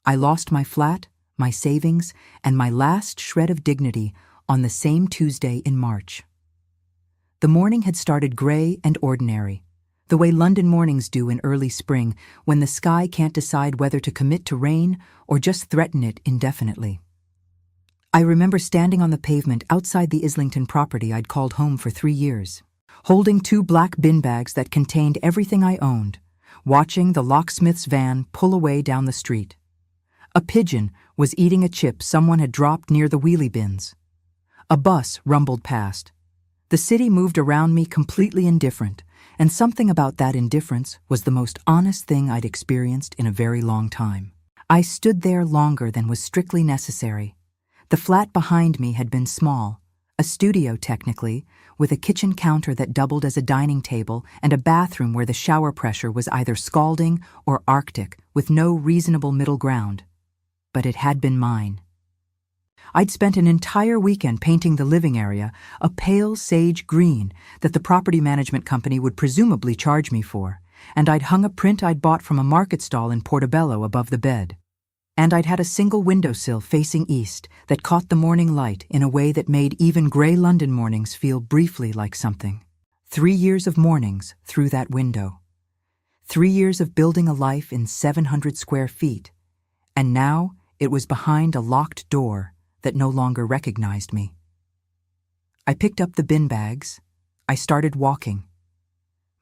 I lost my flat, my savings, and my last shred of dignity on the same Tuesday in March. The morning had started gray and ordinary, the way London mornings do in early spring when the sky can't decide whether to commit to rain or just threaten it indefinitely. I remember standing on the pavement outside the Islington property I'd called home for 3 years, holding 2 black bin bags that contained everything I owned, watching the locksmith's van pull away down the street. A pigeon was eating a chip someone had dropped near the wheelie bins. A bus rumbled past. The city moved around me completely indifferent, and something about that indifference was the most honest thing I'd experienced in a very long time. I stood there longer than was strictly necessary. The flat behind me had been small, a studio technically, with a kitchen counter that doubled as a dining table and a bathroom where the shower pressure was either scalding or arctic, with no reasonable middle ground. But it had been mine. I'd spent an entire weekend painting the living area a pale sage green that the property management company would presumably charge me for, and I'd hung a print I'd bought from a market stall in Portobello above the bed. And I'd had a single windowsill facing east that caught the morning light in a way that made even gray London mornings feel briefly like something. 3 years of mornings through that window. 3 years of building a life in 700 square feet. And now it was behind a locked door that no longer recognized me. I picked up the bin bags. I started walking.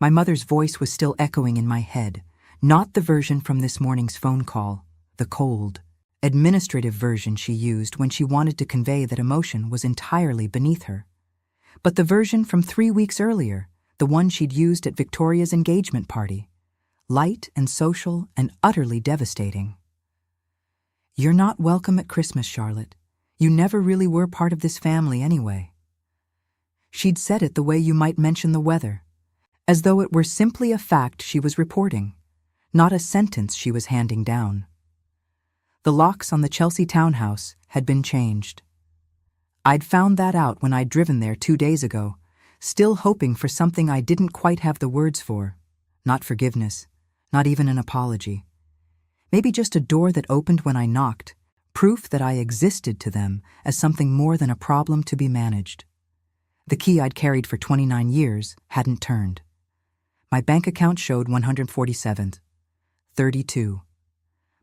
My mother's voice was still echoing in my head, not the version from this morning's phone call, the cold, administrative version she used when she wanted to convey that emotion was entirely beneath her, but the version from 3 weeks earlier, the one she'd used at Victoria's engagement party, light and social and utterly devastating. "You're not welcome at Christmas, Charlotte. You never really were part of this family anyway." She'd said it the way you might mention the weather, as though it were simply a fact she was reporting, not a sentence she was handing down. The locks on the Chelsea townhouse had been changed. I'd found that out when I'd driven there 2 days ago, still hoping for something I didn't quite have the words for. Not forgiveness, not even an apology. Maybe just a door that opened when I knocked, proof that I existed to them as something more than a problem to be managed. The key I'd carried for 29 years hadn't turned. My bank account showed 147, 32.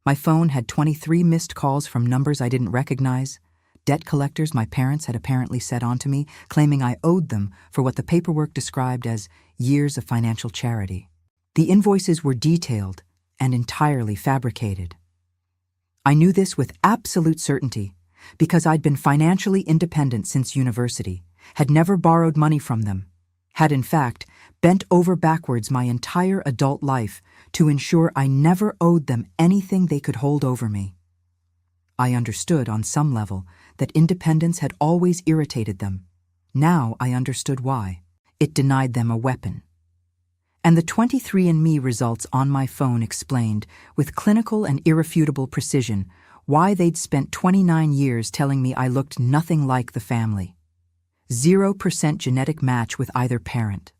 My phone had 23 missed calls from numbers I didn't recognize, debt collectors my parents had apparently set onto me, claiming I owed them for what the paperwork described as years of financial charity. The invoices were detailed and entirely fabricated. I knew this with absolute certainty because I'd been financially independent since university, had never borrowed money from them, had in fact bent over backwards my entire adult life to ensure I never owed them anything they could hold over me. I understood on some level that independence had always irritated them. Now I understood why. It denied them a weapon. And the 23andMe results on my phone explained, with clinical and irrefutable precision, why they'd spent 29 years telling me I looked nothing like the family. 0% genetic match with either parent.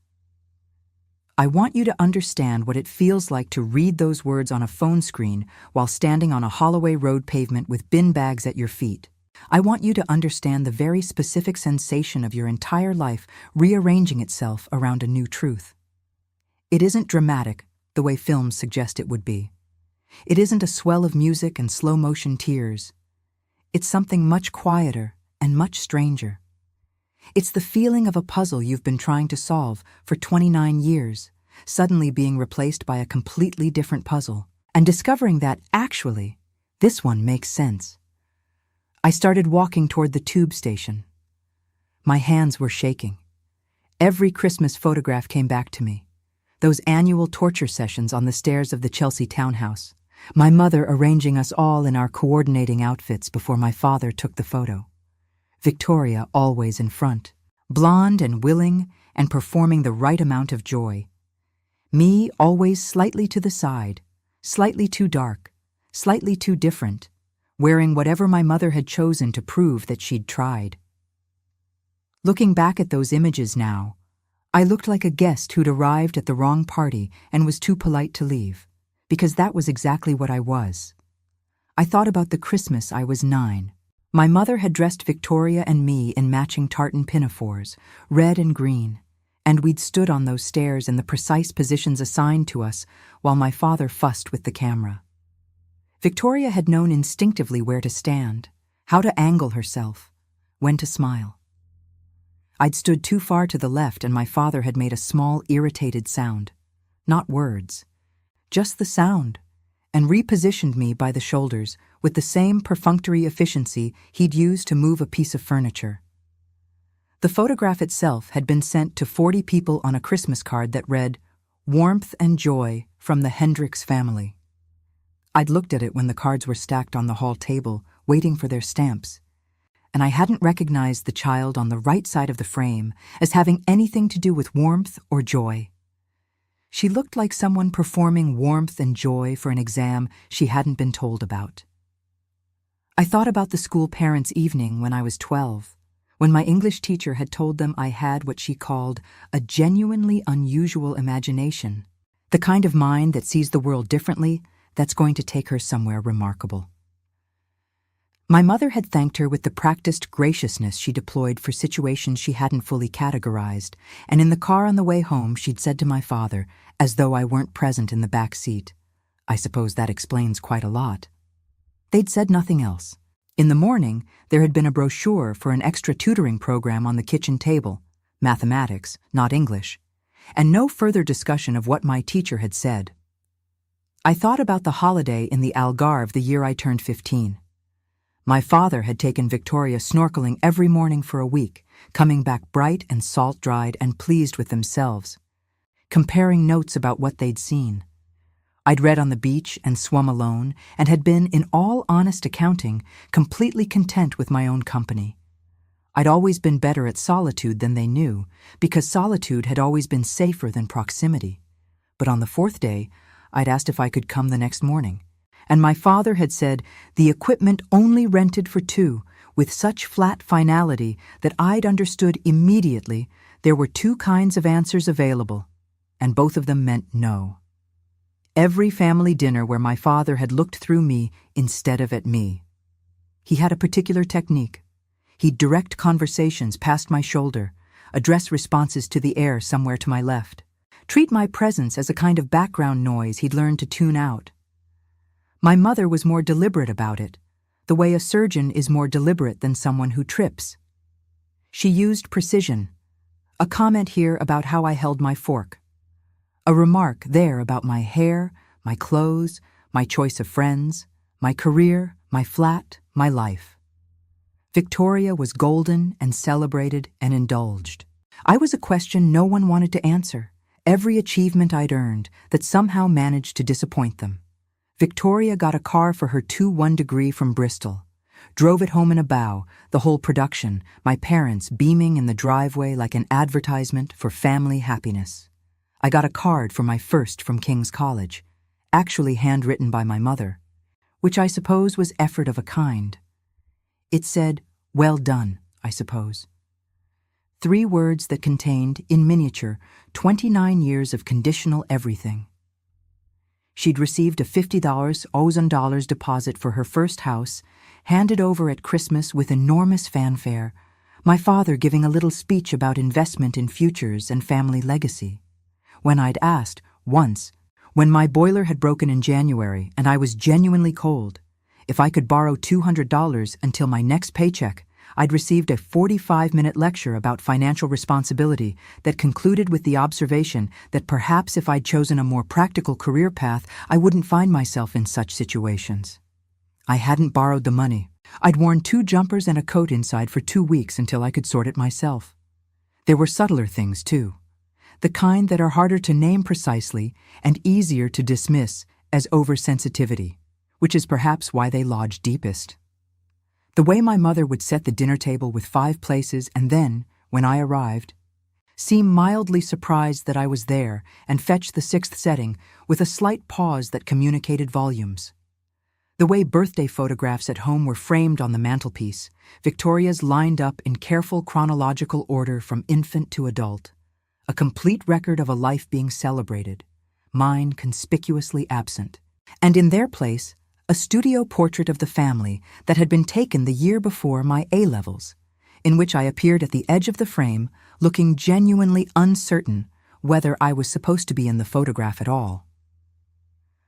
I want you to understand what it feels like to read those words on a phone screen while standing on a Holloway Road pavement with bin bags at your feet. I want you to understand the very specific sensation of your entire life rearranging itself around a new truth. It isn't dramatic, the way films suggest it would be. It isn't a swell of music and slow-motion tears. It's something much quieter and much stranger. It's the feeling of a puzzle you've been trying to solve for 29 years, suddenly being replaced by a completely different puzzle, and discovering that, actually, this one makes sense. I started walking toward the tube station. My hands were shaking. Every Christmas photograph came back to me. Those annual torture sessions on the stairs of the Chelsea townhouse, my mother arranging us all in our coordinating outfits before my father took the photo. Victoria always in front, blonde and willing and performing the right amount of joy. Me always slightly to the side, slightly too dark, slightly too different, wearing whatever my mother had chosen to prove that she'd tried. Looking back at those images now, I looked like a guest who'd arrived at the wrong party and was too polite to leave, because that was exactly what I was. I thought about the Christmas I was 9. My mother had dressed Victoria and me in matching tartan pinafores, red and green, and we'd stood on those stairs in the precise positions assigned to us while my father fussed with the camera. Victoria had known instinctively where to stand, how to angle herself, when to smile. I'd stood too far to the left and my father had made a small, irritated sound. Not words, just the sound, and repositioned me by the shoulders with the same perfunctory efficiency he'd used to move a piece of furniture. The photograph itself had been sent to 40 people on a Christmas card that read, "Warmth and joy from the Hendricks family." I'd looked at it when the cards were stacked on the hall table, waiting for their stamps, and I hadn't recognized the child on the right side of the frame as having anything to do with warmth or joy. She looked like someone performing warmth and joy for an exam she hadn't been told about. I thought about the school parents' evening when I was 12, when my English teacher had told them I had what she called a genuinely unusual imagination, the kind of mind that sees the world differently, that's going to take her somewhere remarkable. My mother had thanked her with the practiced graciousness she deployed for situations she hadn't fully categorized, and in the car on the way home she'd said to my father, as though I weren't present in the back seat, "I suppose that explains quite a lot." They'd said nothing else. In the morning, there had been a brochure for an extra tutoring program on the kitchen table, mathematics, not English, and no further discussion of what my teacher had said. I thought about the holiday in the Algarve the year I turned 15. My father had taken Victoria snorkeling every morning for a week, coming back bright and salt-dried and pleased with themselves, comparing notes about what they'd seen. I'd read on the beach and swum alone, and had been, in all honest accounting, completely content with my own company. I'd always been better at solitude than they knew, because solitude had always been safer than proximity. But on the 4th day, I'd asked if I could come the next morning, and my father had said the equipment only rented for 2, with such flat finality that I'd understood immediately there were 2 kinds of answers available, and both of them meant no. Every family dinner where my father had looked through me instead of at me. He had a particular technique. He'd direct conversations past my shoulder, address responses to the air somewhere to my left, treat my presence as a kind of background noise he'd learned to tune out. My mother was more deliberate about it, the way a surgeon is more deliberate than someone who trips. She used precision, a comment here about how I held my fork, a remark there about my hair, my clothes, my choice of friends, my career, my flat, my life. Victoria was golden and celebrated and indulged. I was a question no one wanted to answer, every achievement I'd earned that somehow managed to disappoint them. Victoria got a car for her 2-1 degree from Bristol, drove it home in a bow, the whole production, my parents beaming in the driveway like an advertisement for family happiness. I got a card for my first from King's College, actually handwritten by my mother, which I suppose was effort of a kind. It said, "Well done," I suppose. 3 words that contained, in miniature, 29 years of conditional everything. She'd received a $50 Australian deposit for her first house, handed over at Christmas with enormous fanfare, my father giving a little speech about investment in futures and family legacy. When I'd asked, once, when my boiler had broken in January and I was genuinely cold, if I could borrow $200 until my next paycheck, I'd received a 45-minute lecture about financial responsibility that concluded with the observation that perhaps if I'd chosen a more practical career path, I wouldn't find myself in such situations. I hadn't borrowed the money. I'd worn 2 jumpers and a coat inside for 2 weeks until I could sort it myself. There were subtler things, too, the kind that are harder to name precisely and easier to dismiss as oversensitivity, which is perhaps why they lodge deepest. The way my mother would set the dinner table with 5 places and then, when I arrived, seem mildly surprised that I was there and fetch the 6th setting with a slight pause that communicated volumes. The way birthday photographs at home were framed on the mantelpiece, Victoria's lined up in careful chronological order from infant to adult, a complete record of a life being celebrated, mine conspicuously absent, and in their place, a studio portrait of the family that had been taken the year before my A-levels, in which I appeared at the edge of the frame, looking genuinely uncertain whether I was supposed to be in the photograph at all.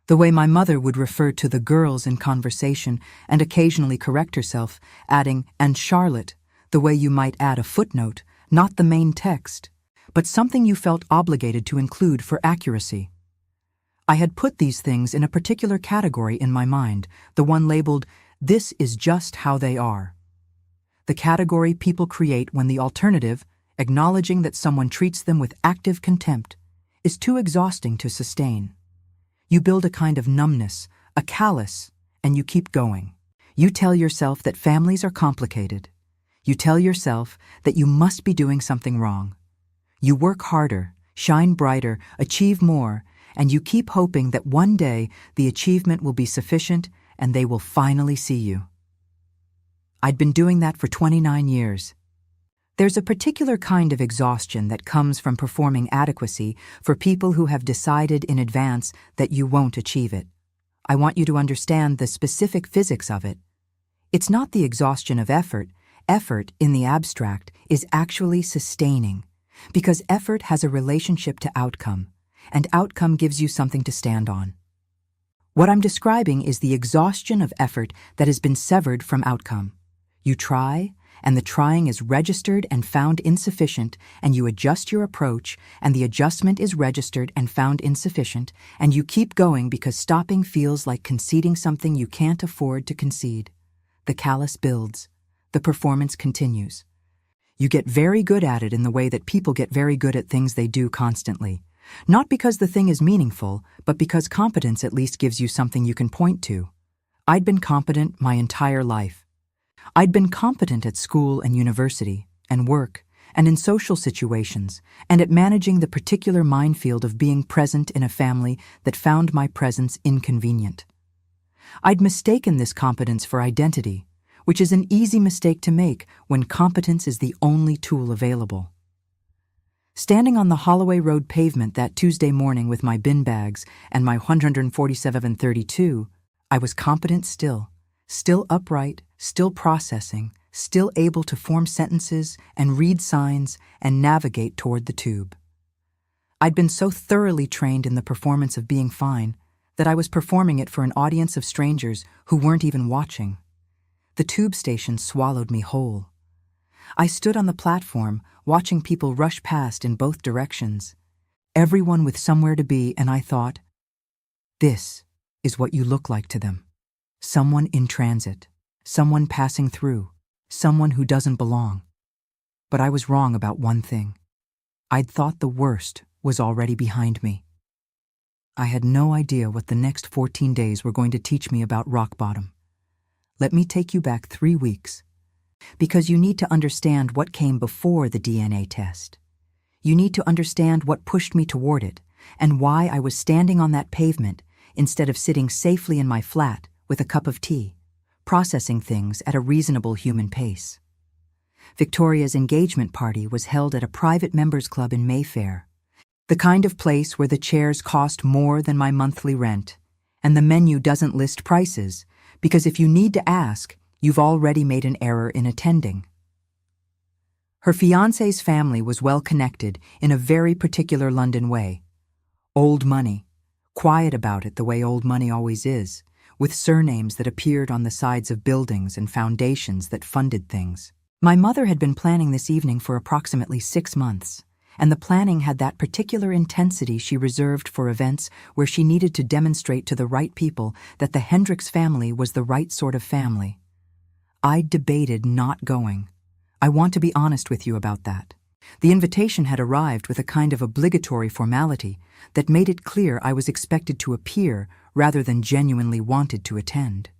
The way my mother would refer to the girls in conversation and occasionally correct herself, adding, "and Charlotte," the way you might add a footnote, not the main text, but something you felt obligated to include for accuracy. I had put these things in a particular category in my mind, the one labeled, "This is just how they are." The category people create when the alternative, acknowledging that someone treats them with active contempt, is too exhausting to sustain. You build a kind of numbness, a callus, and you keep going. You tell yourself that families are complicated. You tell yourself that you must be doing something wrong. You work harder, shine brighter, achieve more, and you keep hoping that one day the achievement will be sufficient and they will finally see you. I'd been doing that for 29 years. There's a particular kind of exhaustion that comes from performing adequacy for people who have decided in advance that you won't achieve it. I want you to understand the specific physics of it. It's not the exhaustion of effort. Effort, in the abstract, is actually sustaining, because effort has a relationship to outcome, and outcome gives you something to stand on. What I'm describing is the exhaustion of effort that has been severed from outcome. You try, and the trying is registered and found insufficient, and you adjust your approach, and the adjustment is registered and found insufficient, and you keep going because stopping feels like conceding something you can't afford to concede. The callus builds. The performance continues. You get very good at it in the way that people get very good at things they do constantly. Not because the thing is meaningful, but because competence at least gives you something you can point to. I'd been competent my entire life. I'd been competent at school and university, and work, and in social situations, and at managing the particular minefield of being present in a family that found my presence inconvenient. I'd mistaken this competence for identity, which is an easy mistake to make when competence is the only tool available. Standing on the Holloway Road pavement that Tuesday morning with my bin bags and my 14732, I was competent still upright, still processing, still able to form sentences and read signs and navigate toward the tube. I'd been so thoroughly trained in the performance of being fine that I was performing it for an audience of strangers who weren't even watching. The tube station swallowed me whole. I stood on the platform, watching people rush past in both directions, everyone with somewhere to be, and I thought, this is what you look like to them. Someone in transit, someone passing through, someone who doesn't belong. But I was wrong about one thing. I'd thought the worst was already behind me. I had no idea what the next 14 days were going to teach me about rock bottom. Let me take you back 3 weeks, because you need to understand what came before the DNA test. You need to understand what pushed me toward it, and why I was standing on that pavement instead of sitting safely in my flat with a cup of tea, processing things at a reasonable human pace. Victoria's engagement party was held at a private members club in Mayfair, the kind of place where the chairs cost more than my monthly rent, and the menu doesn't list prices, because if you need to ask, you've already made an error in attending. Her fiancé's family was well connected in a very particular London way. Old money, quiet about it the way old money always is, with surnames that appeared on the sides of buildings and foundations that funded things. My mother had been planning this evening for approximately 6 months, and the planning had that particular intensity she reserved for events where she needed to demonstrate to the right people that the Hendricks family was the right sort of family. I debated not going. I want to be honest with you about that. The invitation had arrived with a kind of obligatory formality that made it clear I was expected to appear rather than genuinely wanted to attend.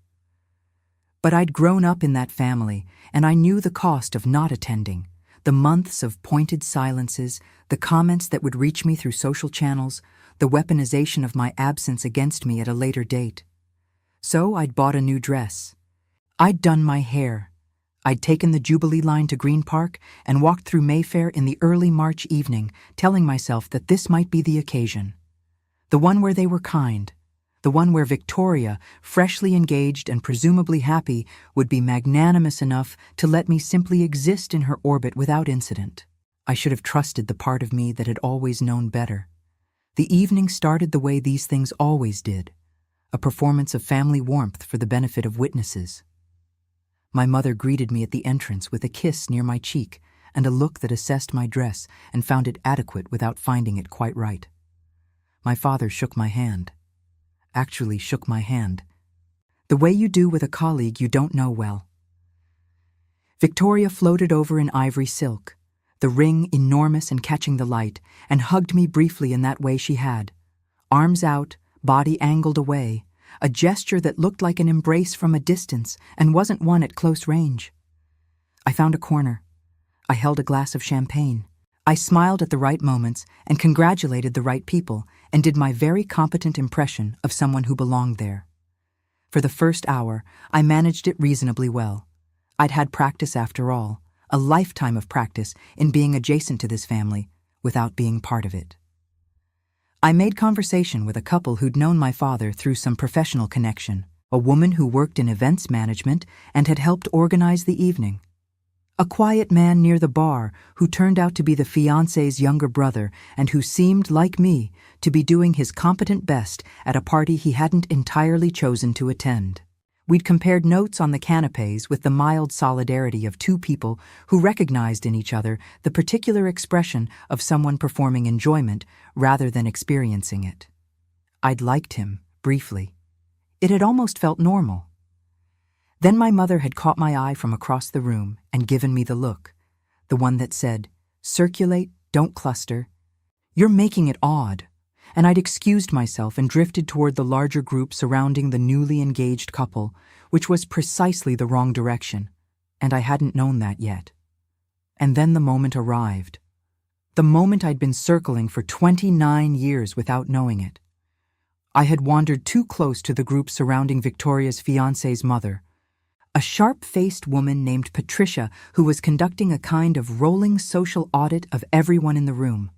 But I'd grown up in that family, and I knew the cost of not attending, the months of pointed silences, the comments that would reach me through social channels, the weaponization of my absence against me at a later date. So I'd bought a new dress. I'd done my hair. I'd taken the Jubilee line to Green Park and walked through Mayfair in the early March evening, telling myself that this might be the occasion. The one where they were kind. The one where Victoria, freshly engaged and presumably happy, would be magnanimous enough to let me simply exist in her orbit without incident. I should have trusted the part of me that had always known better. The evening started the way these things always did, a performance of family warmth for the benefit of witnesses. My mother greeted me at the entrance with a kiss near my cheek and a look that assessed my dress and found it adequate without finding it quite right. My father shook my hand. Actually shook my hand. The way you do with a colleague you don't know well. Victoria floated over in ivory silk, the ring enormous and catching the light, and hugged me briefly in that way she had. Arms out, body angled away, a gesture that looked like an embrace from a distance and wasn't one at close range. I found a corner. I held a glass of champagne. I smiled at the right moments and congratulated the right people and did my very competent impression of someone who belonged there. For the first hour, I managed it reasonably well. I'd had practice after all, a lifetime of practice in being adjacent to this family without being part of it. I made conversation with a couple who'd known my father through some professional connection, a woman who worked in events management and had helped organize the evening. A quiet man near the bar who turned out to be the fiancé's younger brother and who seemed, like me, to be doing his competent best at a party he hadn't entirely chosen to attend. We'd compared notes on the canapés with the mild solidarity of two people who recognized in each other the particular expression of someone performing enjoyment rather than experiencing it. I'd liked him, briefly. It had almost felt normal. Then my mother had caught my eye from across the room and given me the look, the one that said, "Circulate, don't cluster. You're making it odd." And I'd excused myself and drifted toward the larger group surrounding the newly engaged couple, which was precisely the wrong direction, and I hadn't known that yet. And then the moment arrived. The moment I'd been circling for 29 years without knowing it. I had wandered too close to the group surrounding Victoria's fiancé's mother, a sharp-faced woman named Patricia who was conducting a kind of rolling social audit of everyone in the room.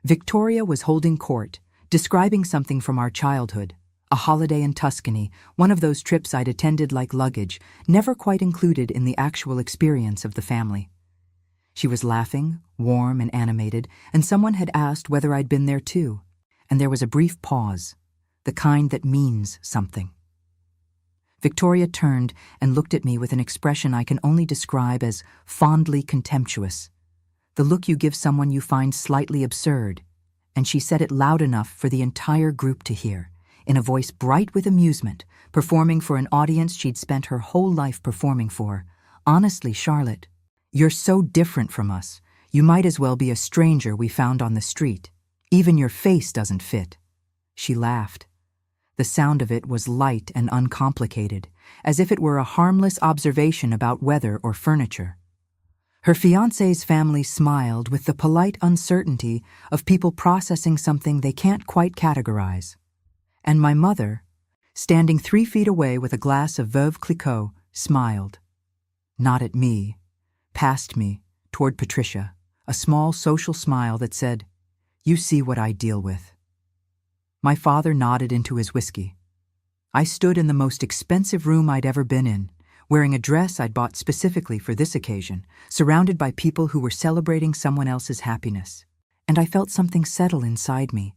Victoria was holding court, describing something from our childhood, a holiday in Tuscany, one of those trips I'd attended like luggage, never quite included in the actual experience of the family. She was laughing, warm and animated, and someone had asked whether I'd been there too, and there was a brief pause, the kind that means something. Victoria turned and looked at me with an expression I can only describe as fondly contemptuous, the look you give someone you find slightly absurd, and she said it loud enough for the entire group to hear, in a voice bright with amusement, performing for an audience she'd spent her whole life performing for. "Honestly, Charlotte, you're so different from us. You might as well be a stranger we found on the street. Even your face doesn't fit." She laughed. The sound of it was light and uncomplicated, as if it were a harmless observation about weather or furniture. Her fiancé's family smiled with the polite uncertainty of people processing something they can't quite categorize. And my mother, standing 3 feet away with a glass of Veuve Clicquot, smiled. Not at me, past me, toward Patricia, a small social smile that said, "You see what I deal with." My father nodded into his whiskey. I stood in the most expensive room I'd ever been in, wearing a dress I'd bought specifically for this occasion, surrounded by people who were celebrating someone else's happiness, and I felt something settle inside me.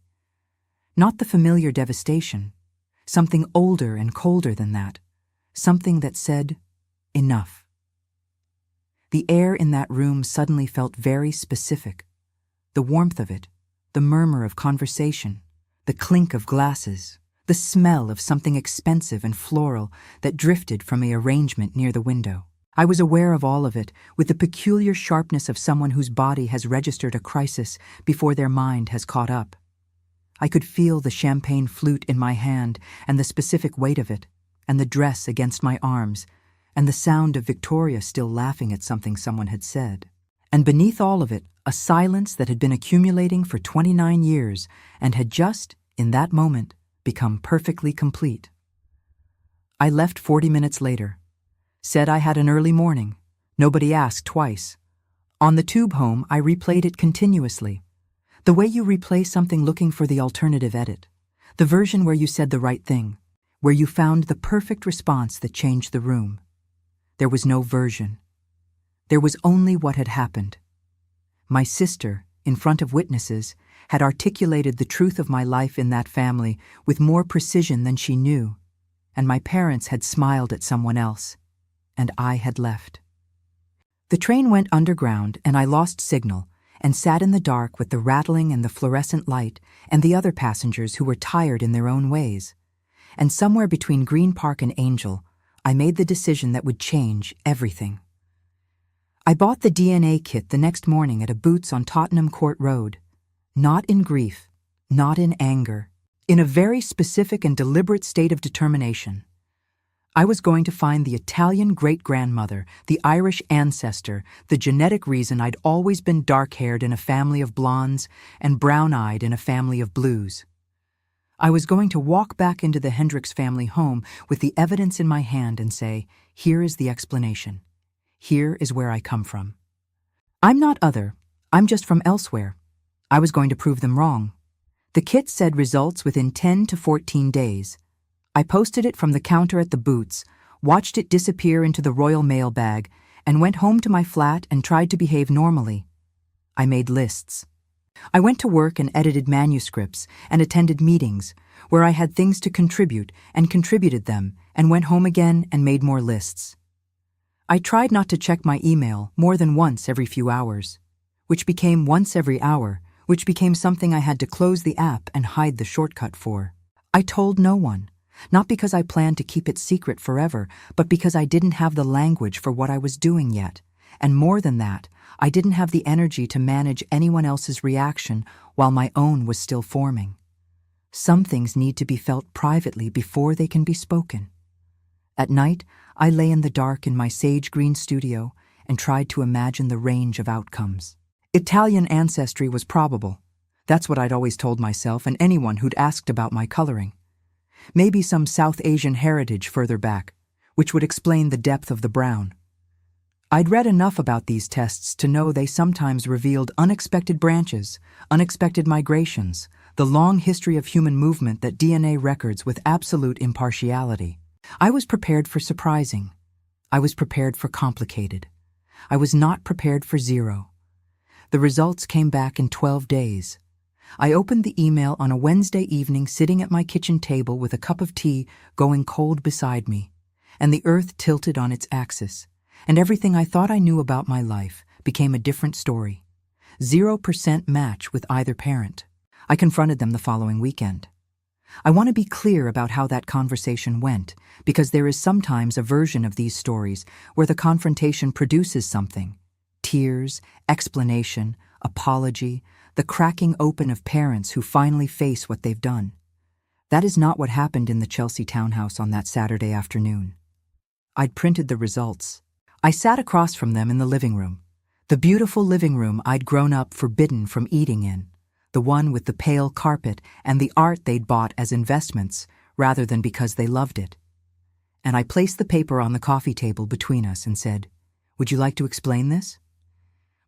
Not the familiar devastation, something older and colder than that, something that said, "Enough." The air in that room suddenly felt very specific. The warmth of it, the murmur of conversation, the clink of glasses, the smell of something expensive and floral that drifted from an arrangement near the window. I was aware of all of it with the peculiar sharpness of someone whose body has registered a crisis before their mind has caught up. I could feel the champagne flute in my hand and the specific weight of it, and the dress against my arms, and the sound of Victoria still laughing at something someone had said. And beneath all of it, a silence that had been accumulating for 29 years and had just, in that moment, become perfectly complete. I left 40 minutes later. Said I had an early morning. Nobody asked twice. On the tube home, I replayed it continuously. The way you replay something looking for the alternative edit. The version where you said the right thing, where you found the perfect response that changed the room. There was no version. There was only what had happened. My sister, in front of witnesses, had articulated the truth of my life in that family with more precision than she knew, and my parents had smiled at someone else, and I had left. The train went underground, and I lost signal and sat in the dark with the rattling and the fluorescent light and the other passengers who were tired in their own ways. And somewhere between Green Park and Angel, I made the decision that would change everything. I bought the DNA kit the next morning at a Boots on Tottenham Court Road. Not in grief, not in anger, in a very specific and deliberate state of determination. I was going to find the Italian great-grandmother, the Irish ancestor, the genetic reason I'd always been dark-haired in a family of blondes and brown-eyed in a family of blues. I was going to walk back into the Hendricks family home with the evidence in my hand and say, here is the explanation. Here is where I come from. I'm not other, I'm just from elsewhere. I was going to prove them wrong. The kit said results within 10 to 14 days. I posted it from the counter at the Boots, watched it disappear into the Royal Mail bag, and went home to my flat and tried to behave normally. I made lists. I went to work and edited manuscripts and attended meetings where I had things to contribute and contributed them and went home again and made more lists. I tried not to check my email more than once every few hours, which became once every hour, which became something I had to close the app and hide the shortcut for. I told no one, not because I planned to keep it secret forever, but because I didn't have the language for what I was doing yet. And more than that, I didn't have the energy to manage anyone else's reaction while my own was still forming. Some things need to be felt privately before they can be spoken. At night, I lay in the dark in my sage green studio and tried to imagine the range of outcomes. Italian ancestry was probable. That's what I'd always told myself and anyone who'd asked about my coloring. Maybe some South Asian heritage further back, which would explain the depth of the brown. I'd read enough about these tests to know they sometimes revealed unexpected branches, unexpected migrations, the long history of human movement that DNA records with absolute impartiality. I was prepared for surprising. I was prepared for complicated. I was not prepared for zero. The results came back in 12 days. I opened the email on a Wednesday evening sitting at my kitchen table with a cup of tea going cold beside me, and the earth tilted on its axis, and everything I thought I knew about my life became a different story. 0% match with either parent. I confronted them the following weekend. I want to be clear about how that conversation went, because there is sometimes a version of these stories where the confrontation produces something. Tears, explanation, apology, the cracking open of parents who finally face what they've done. That is not what happened in the Chelsea townhouse on that Saturday afternoon. I'd printed the results. I sat across from them in the living room, the beautiful living room I'd grown up forbidden from eating in, the one with the pale carpet and the art they'd bought as investments rather than because they loved it. And I placed the paper on the coffee table between us and said, "Would you like to explain this?"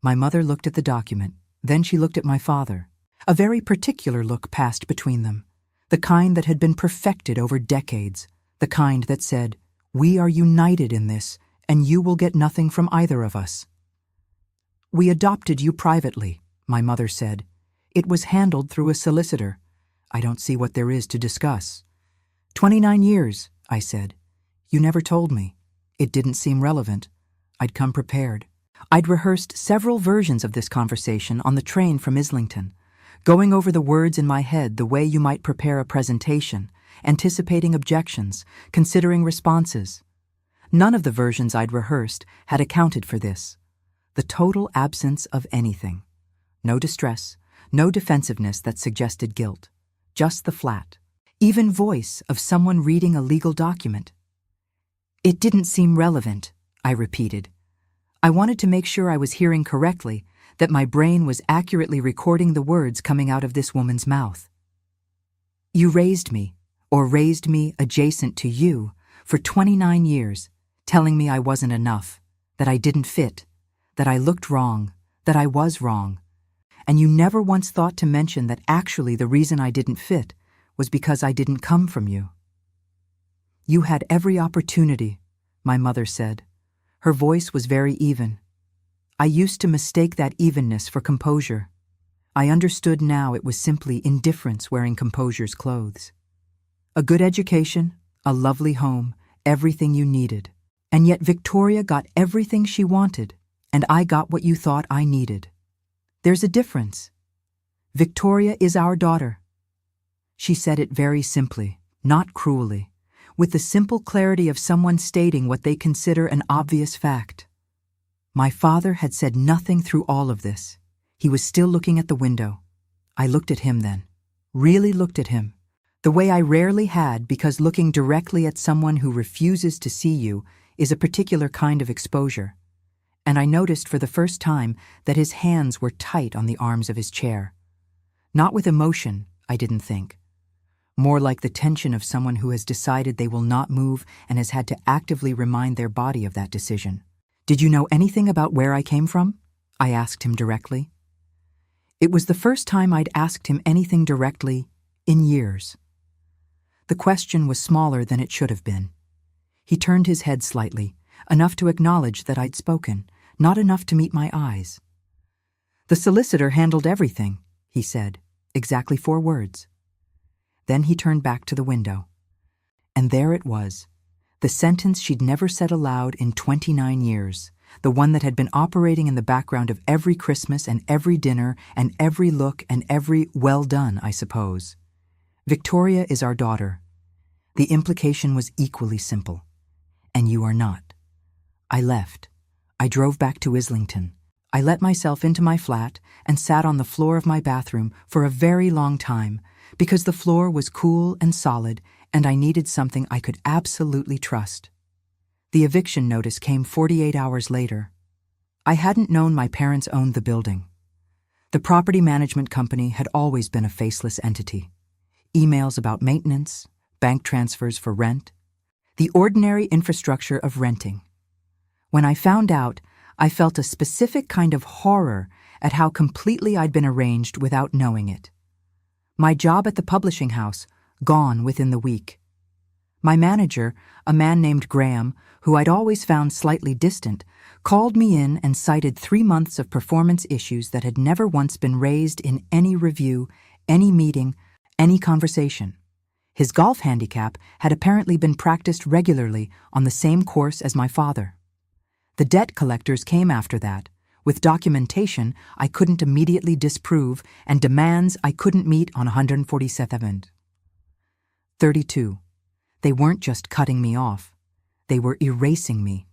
My mother looked at the document, then she looked at my father. A very particular look passed between them, the kind that had been perfected over decades, the kind that said, "We are united in this, and you will get nothing from either of us." "We adopted you privately," my mother said. "It was handled through a solicitor. I don't see what there is to discuss." 29 years, I said. "You never told me. It didn't seem relevant. I'd come prepared." I'd rehearsed several versions of this conversation on the train from Islington, going over the words in my head the way you might prepare a presentation, anticipating objections, considering responses. None of the versions I'd rehearsed had accounted for this. The total absence of anything. No distress, no defensiveness that suggested guilt. Just the flat, even voice of someone reading a legal document. "It didn't seem relevant," I repeated. I wanted to make sure I was hearing correctly, that my brain was accurately recording the words coming out of this woman's mouth. "You raised me adjacent to you, for 29 years, telling me I wasn't enough, that I didn't fit, that I looked wrong, that I was wrong. And you never once thought to mention that actually the reason I didn't fit was because I didn't come from you. You had every opportunity, my mother said. Her voice was very even. I used to mistake that evenness for composure. I understood now it was simply indifference wearing composure's clothes. A good education, a lovely home, everything you needed. And yet Victoria got everything she wanted, and I got what you thought I needed. There's a difference. Victoria is our daughter. She said it very simply, not cruelly, with the simple clarity of someone stating what they consider an obvious fact. My father had said nothing through all of this. He was still looking at the window. I looked at him then, really looked at him, the way I rarely had, because looking directly at someone who refuses to see you is a particular kind of exposure. And I noticed for the first time that his hands were tight on the arms of his chair. Not with emotion, I didn't think. More like the tension of someone who has decided they will not move and has had to actively remind their body of that decision. Did you know anything about where I came from? I asked him directly. It was the first time I'd asked him anything directly in years. The question was smaller than it should have been. He turned his head slightly, enough to acknowledge that I'd spoken, not enough to meet my eyes. The solicitor handled everything, he said, exactly 4 words. Then he turned back to the window. And there it was, the sentence she'd never said aloud in 29 years, the one that had been operating in the background of every Christmas and every dinner and every look and every well done, I suppose. Victoria is our daughter. The implication was equally simple. And you are not. I left. I drove back to Islington. I let myself into my flat and sat on the floor of my bathroom for a very long time because the floor was cool and solid and I needed something I could absolutely trust. The eviction notice came 48 hours later. I hadn't known my parents owned the building. The property management company had always been a faceless entity. Emails about maintenance, bank transfers for rent, the ordinary infrastructure of renting. When I found out, I felt a specific kind of horror at how completely I'd been arranged without knowing it. My job at the publishing house, gone within the week. My manager, a man named Graham, who I'd always found slightly distant, called me in and cited 3 months of performance issues that had never once been raised in any review, any meeting, any conversation. His golf handicap had apparently been practiced regularly on the same course as my father. The debt collectors came after that, with documentation I couldn't immediately disprove and demands I couldn't meet on 147th. 32. They weren't just cutting me off. They were erasing me,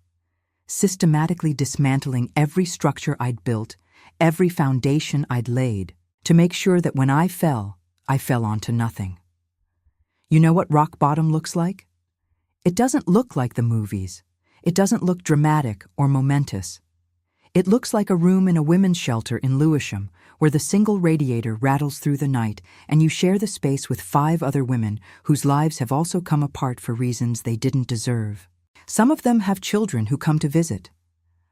systematically dismantling every structure I'd built, every foundation I'd laid, to make sure that when I fell onto nothing. You know what rock bottom looks like? It doesn't look like the movies. It doesn't look dramatic or momentous. It looks like a room in a women's shelter in Lewisham, where the single radiator rattles through the night and you share the space with 5 other women whose lives have also come apart for reasons they didn't deserve. Some of them have children who come to visit.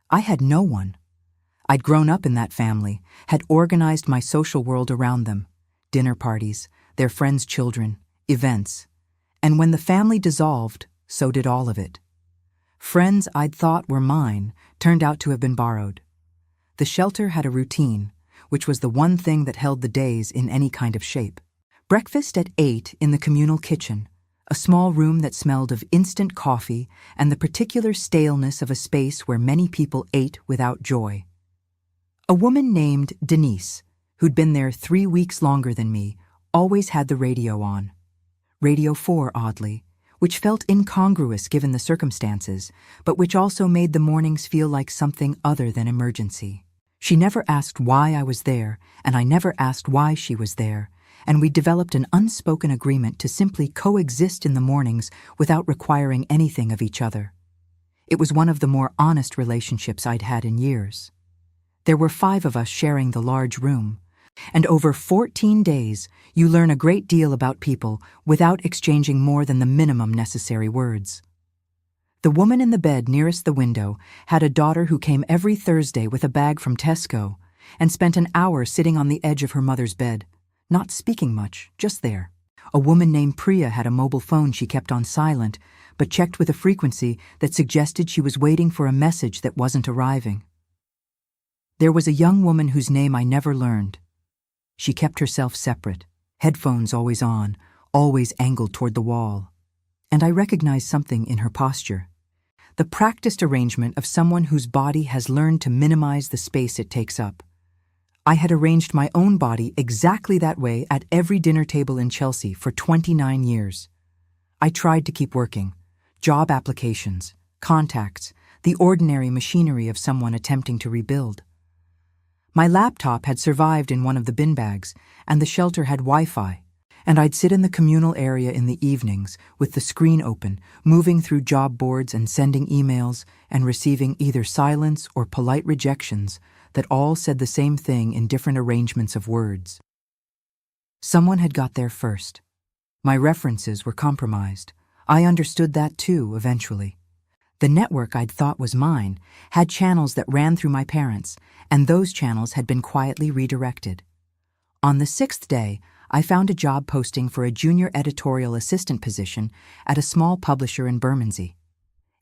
I had no one. I'd grown up in that family, had organized my social world around them. Dinner parties, their friends' children, events. And when the family dissolved, so did all of it. Friends I'd thought were mine turned out to have been borrowed. The shelter had a routine, which was the one thing that held the days in any kind of shape. Breakfast at 8 in the communal kitchen, a small room that smelled of instant coffee and the particular staleness of a space where many people ate without joy. A woman named Denise, who'd been there 3 weeks longer than me, always had the radio on. Radio 4, oddly, which felt incongruous given the circumstances, but which also made the mornings feel like something other than emergency. She never asked why I was there, and I never asked why she was there, and we developed an unspoken agreement to simply coexist in the mornings without requiring anything of each other. It was one of the more honest relationships I'd had in years. There were 5 of us sharing the large room, and over 14 days, you learn a great deal about people without exchanging more than the minimum necessary words. The woman in the bed nearest the window had a daughter who came every Thursday with a bag from Tesco and spent an hour sitting on the edge of her mother's bed, not speaking much, just there. A woman named Priya had a mobile phone she kept on silent, but checked with a frequency that suggested she was waiting for a message that wasn't arriving. There was a young woman whose name I never learned. She kept herself separate, headphones always on, always angled toward the wall. And I recognized something in her posture. The practiced arrangement of someone whose body has learned to minimize the space it takes up. I had arranged my own body exactly that way at every dinner table in Chelsea for 29 years. I tried to keep working. Job applications, contacts, the ordinary machinery of someone attempting to rebuild. My laptop had survived in one of the bin bags, and the shelter had Wi-Fi, and I'd sit in the communal area in the evenings with the screen open, moving through job boards and sending emails and receiving either silence or polite rejections that all said the same thing in different arrangements of words. Someone had got there first. My references were compromised. I understood that too, eventually. The network I'd thought was mine had channels that ran through my parents, and those channels had been quietly redirected. On the 6th day, I found a job posting for a junior editorial assistant position at a small publisher in Bermondsey.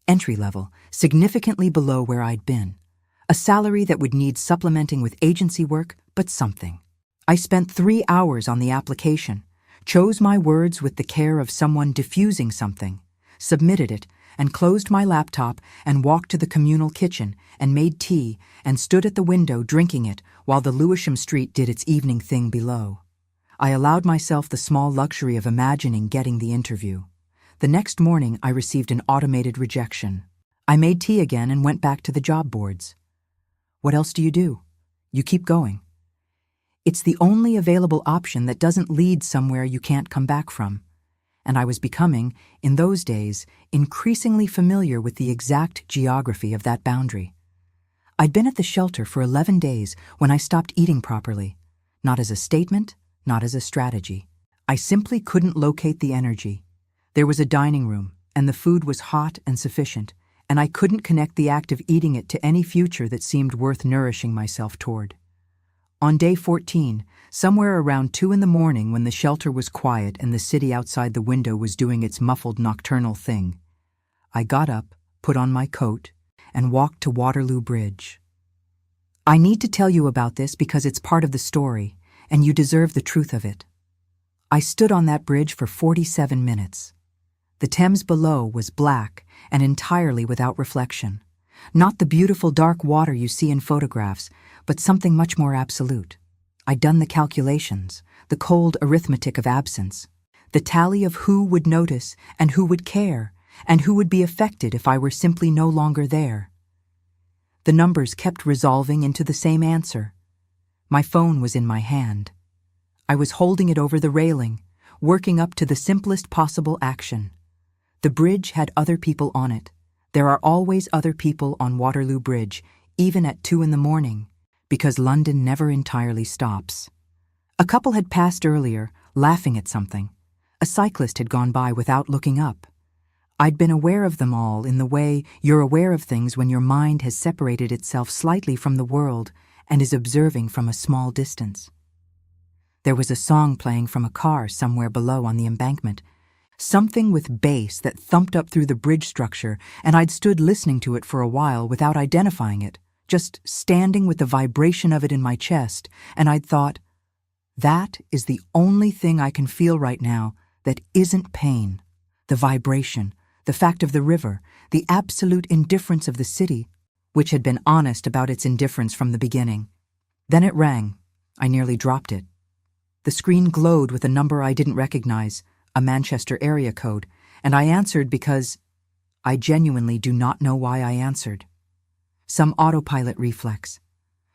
Entry level, significantly below where I'd been. A salary that would need supplementing with agency work, but something. I spent 3 hours on the application, chose my words with the care of someone diffusing something, submitted it, and closed my laptop and walked to the communal kitchen and made tea and stood at the window drinking it while the Lewisham Street did its evening thing below. I allowed myself the small luxury of imagining getting the interview. The next morning I received an automated rejection. I made tea again and went back to the job boards. What else do? You keep going. It's the only available option that doesn't lead somewhere you can't come back from. And I was becoming, in those days, increasingly familiar with the exact geography of that boundary. I'd been at the shelter for 11 days when I stopped eating properly, not as a statement, not as a strategy. I simply couldn't locate the energy. There was a dining room, and the food was hot and sufficient, and I couldn't connect the act of eating it to any future that seemed worth nourishing myself toward. On day 14, somewhere around 2 a.m, when the shelter was quiet and the city outside the window was doing its muffled nocturnal thing, I got up, put on my coat, and walked to Waterloo Bridge. I need to tell you about this because it's part of the story, and you deserve the truth of it. I stood on that bridge for 47 minutes. The Thames below was black and entirely without reflection. Not the beautiful dark water you see in photographs, but something much more absolute. I'd done the calculations, the cold arithmetic of absence, the tally of who would notice and who would care, and who would be affected if I were simply no longer there. The numbers kept resolving into the same answer. My phone was in my hand. I was holding it over the railing, working up to the simplest possible action. The bridge had other people on it. There are always other people on Waterloo Bridge, even at 2 a.m, because London never entirely stops. A couple had passed earlier, laughing at something. A cyclist had gone by without looking up. I'd been aware of them all in the way you're aware of things when your mind has separated itself slightly from the world and is observing from a small distance. There was a song playing from a car somewhere below on the embankment, something with bass that thumped up through the bridge structure, and I'd stood listening to it for a while without identifying it, just standing with the vibration of it in my chest, and I'd thought, that is the only thing I can feel right now that isn't pain. The vibration, the fact of the river, the absolute indifference of the city, which had been honest about its indifference from the beginning. Then it rang. I nearly dropped it. The screen glowed with a number I didn't recognize, a Manchester area code, and I answered because I genuinely do not know why I answered. Some autopilot reflex.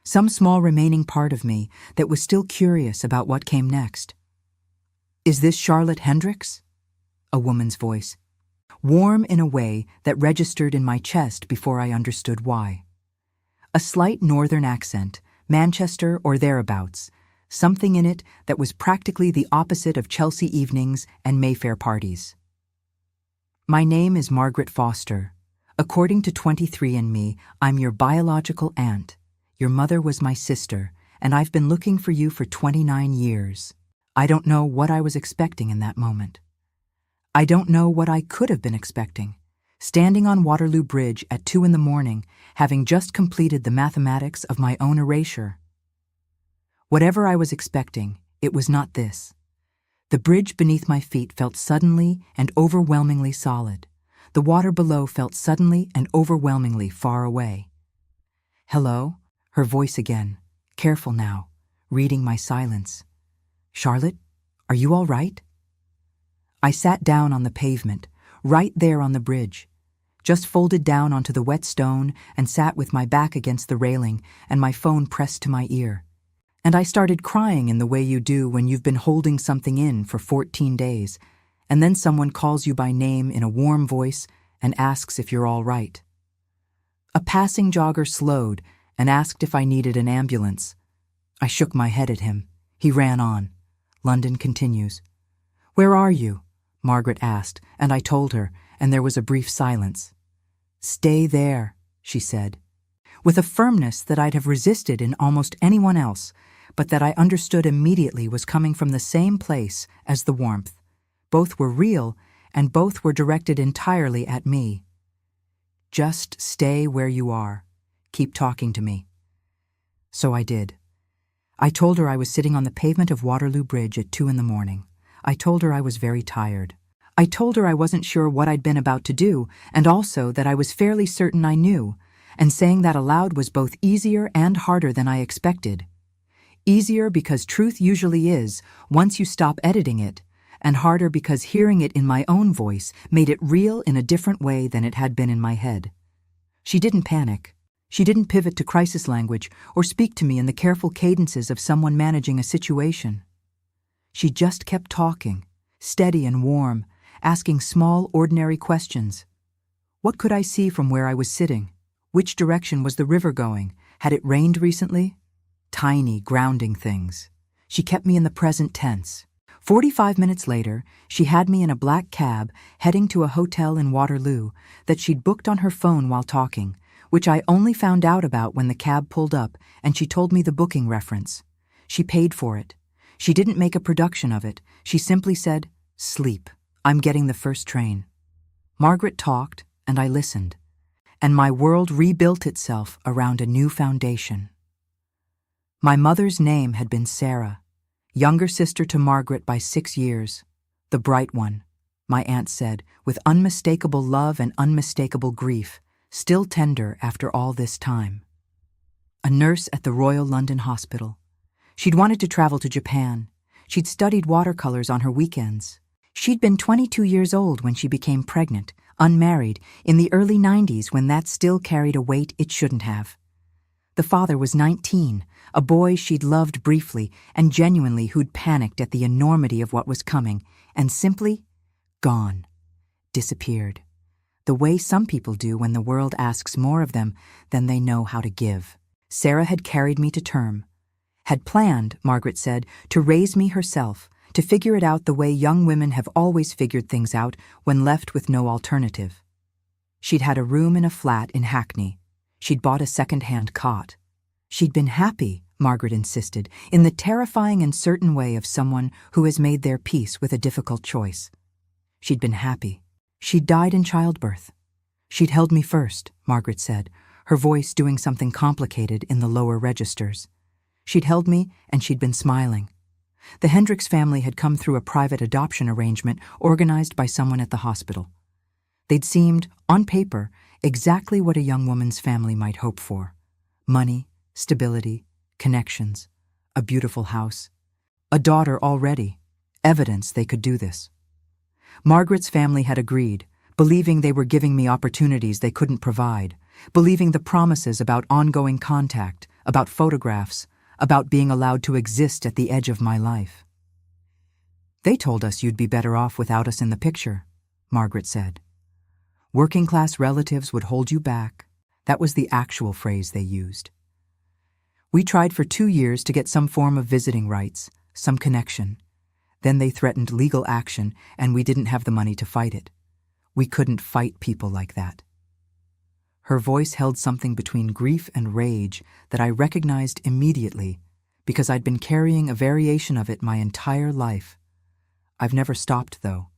Some small remaining part of me that was still curious about what came next. Is this Charlotte Hendricks? A woman's voice. Warm in a way that registered in my chest before I understood why. A slight northern accent, Manchester or thereabouts, something in it that was practically the opposite of Chelsea evenings and Mayfair parties. My name is Margaret Foster. According to 23andMe, I'm your biological aunt. Your mother was my sister, and I've been looking for you for 29 years. I don't know what I was expecting in that moment. I don't know what I could have been expecting, standing on Waterloo Bridge at 2 in the morning, having just completed the mathematics of my own erasure. Whatever I was expecting, it was not this. The bridge beneath my feet felt suddenly and overwhelmingly solid. The water below felt suddenly and overwhelmingly far away. "Hello?" Her voice again, careful now, reading my silence. "Charlotte, are you all right?" I sat down on the pavement, right there on the bridge, just folded down onto the wet stone and sat with my back against the railing and my phone pressed to my ear. And I started crying in the way you do when you've been holding something in for 14 days, and then someone calls you by name in a warm voice and asks if you're all right. A passing jogger slowed and asked if I needed an ambulance. I shook my head at him. He ran on. London continues. "Where are you?" Margaret asked, and I told her, and there was a brief silence. "Stay there," she said, with a firmness that I'd have resisted in almost anyone else, but that I understood immediately was coming from the same place as the warmth. Both were real, and both were directed entirely at me. "Just stay where you are. Keep talking to me." So I did. I told her I was sitting on the pavement of Waterloo Bridge at 2 in the morning. I told her I was very tired. I told her I wasn't sure what I'd been about to do, and also that I was fairly certain I knew, and saying that aloud was both easier and harder than I expected. Easier because truth usually is, once you stop editing it, and harder because hearing it in my own voice made it real in a different way than it had been in my head. She didn't panic. She didn't pivot to crisis language or speak to me in the careful cadences of someone managing a situation. She just kept talking, steady and warm, asking small, ordinary questions. What could I see from where I was sitting? Which direction was the river going? Had it rained recently? Tiny, grounding things. She kept me in the present tense. 45 minutes later, she had me in a black cab heading to a hotel in Waterloo that she'd booked on her phone while talking, which I only found out about when the cab pulled up and she told me the booking reference. She paid for it. She didn't make a production of it. She simply said, "Sleep. I'm getting the first train." Margaret talked, and I listened, and my world rebuilt itself around a new foundation. My mother's name had been Sarah, younger sister to Margaret by 6 years. "The bright one," my aunt said, with unmistakable love and unmistakable grief, still tender after all this time. A nurse at the Royal London Hospital. She'd wanted to travel to Japan. She'd studied watercolors on her weekends. She'd been 22 years old when she became pregnant, unmarried, in the early 90s when that still carried a weight it shouldn't have. The father was 19, a boy she'd loved briefly and genuinely who'd panicked at the enormity of what was coming, and simply gone, disappeared. The way some people do when the world asks more of them than they know how to give. Sarah had carried me to term. Had planned, Margaret said, to raise me herself, to figure it out the way young women have always figured things out when left with no alternative. She'd had a room in a flat in Hackney. She'd bought a second-hand cot. She'd been happy, Margaret insisted, in the terrifying and certain way of someone who has made their peace with a difficult choice. She'd been happy. She'd died in childbirth. She'd held me first, Margaret said, her voice doing something complicated in the lower registers. She'd held me, and she'd been smiling. The Hendricks family had come through a private adoption arrangement organized by someone at the hospital. They'd seemed, on paper, exactly what a young woman's family might hope for. Money, stability, connections, a beautiful house. A daughter already, evidence they could do this. Margaret's family had agreed, believing they were giving me opportunities they couldn't provide, believing the promises about ongoing contact, about photographs, about being allowed to exist at the edge of my life. "They told us you'd be better off without us in the picture," Margaret said. "Working-class relatives would hold you back." That was the actual phrase they used. We tried for 2 years to get some form of visiting rights, some connection. Then they threatened legal action, and we didn't have the money to fight it. We couldn't fight people like that. Her voice held something between grief and rage that I recognized immediately, because I'd been carrying a variation of it my entire life. I've never stopped, though.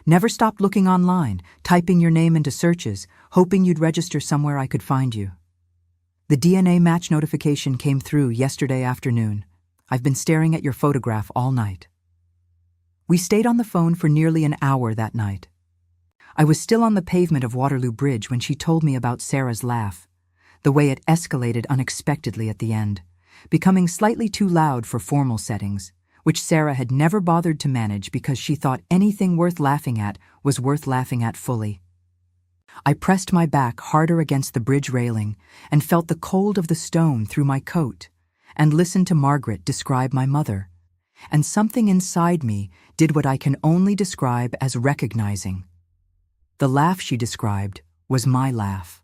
Never stopped looking online, typing your name into searches, hoping you'd register somewhere I could find you. The DNA match notification came through yesterday afternoon. I've been staring at your photograph all night. We stayed on the phone for nearly an hour that night. I was still on the pavement of Waterloo Bridge when she told me about Sarah's laugh, the way it escalated unexpectedly at the end, becoming slightly too loud for formal settings, which Sarah had never bothered to manage because she thought anything worth laughing at was worth laughing at fully. I pressed my back harder against the bridge railing and felt the cold of the stone through my coat and listened to Margaret describe my mother, and something inside me did what I can only describe as recognizing. The laugh she described was my laugh.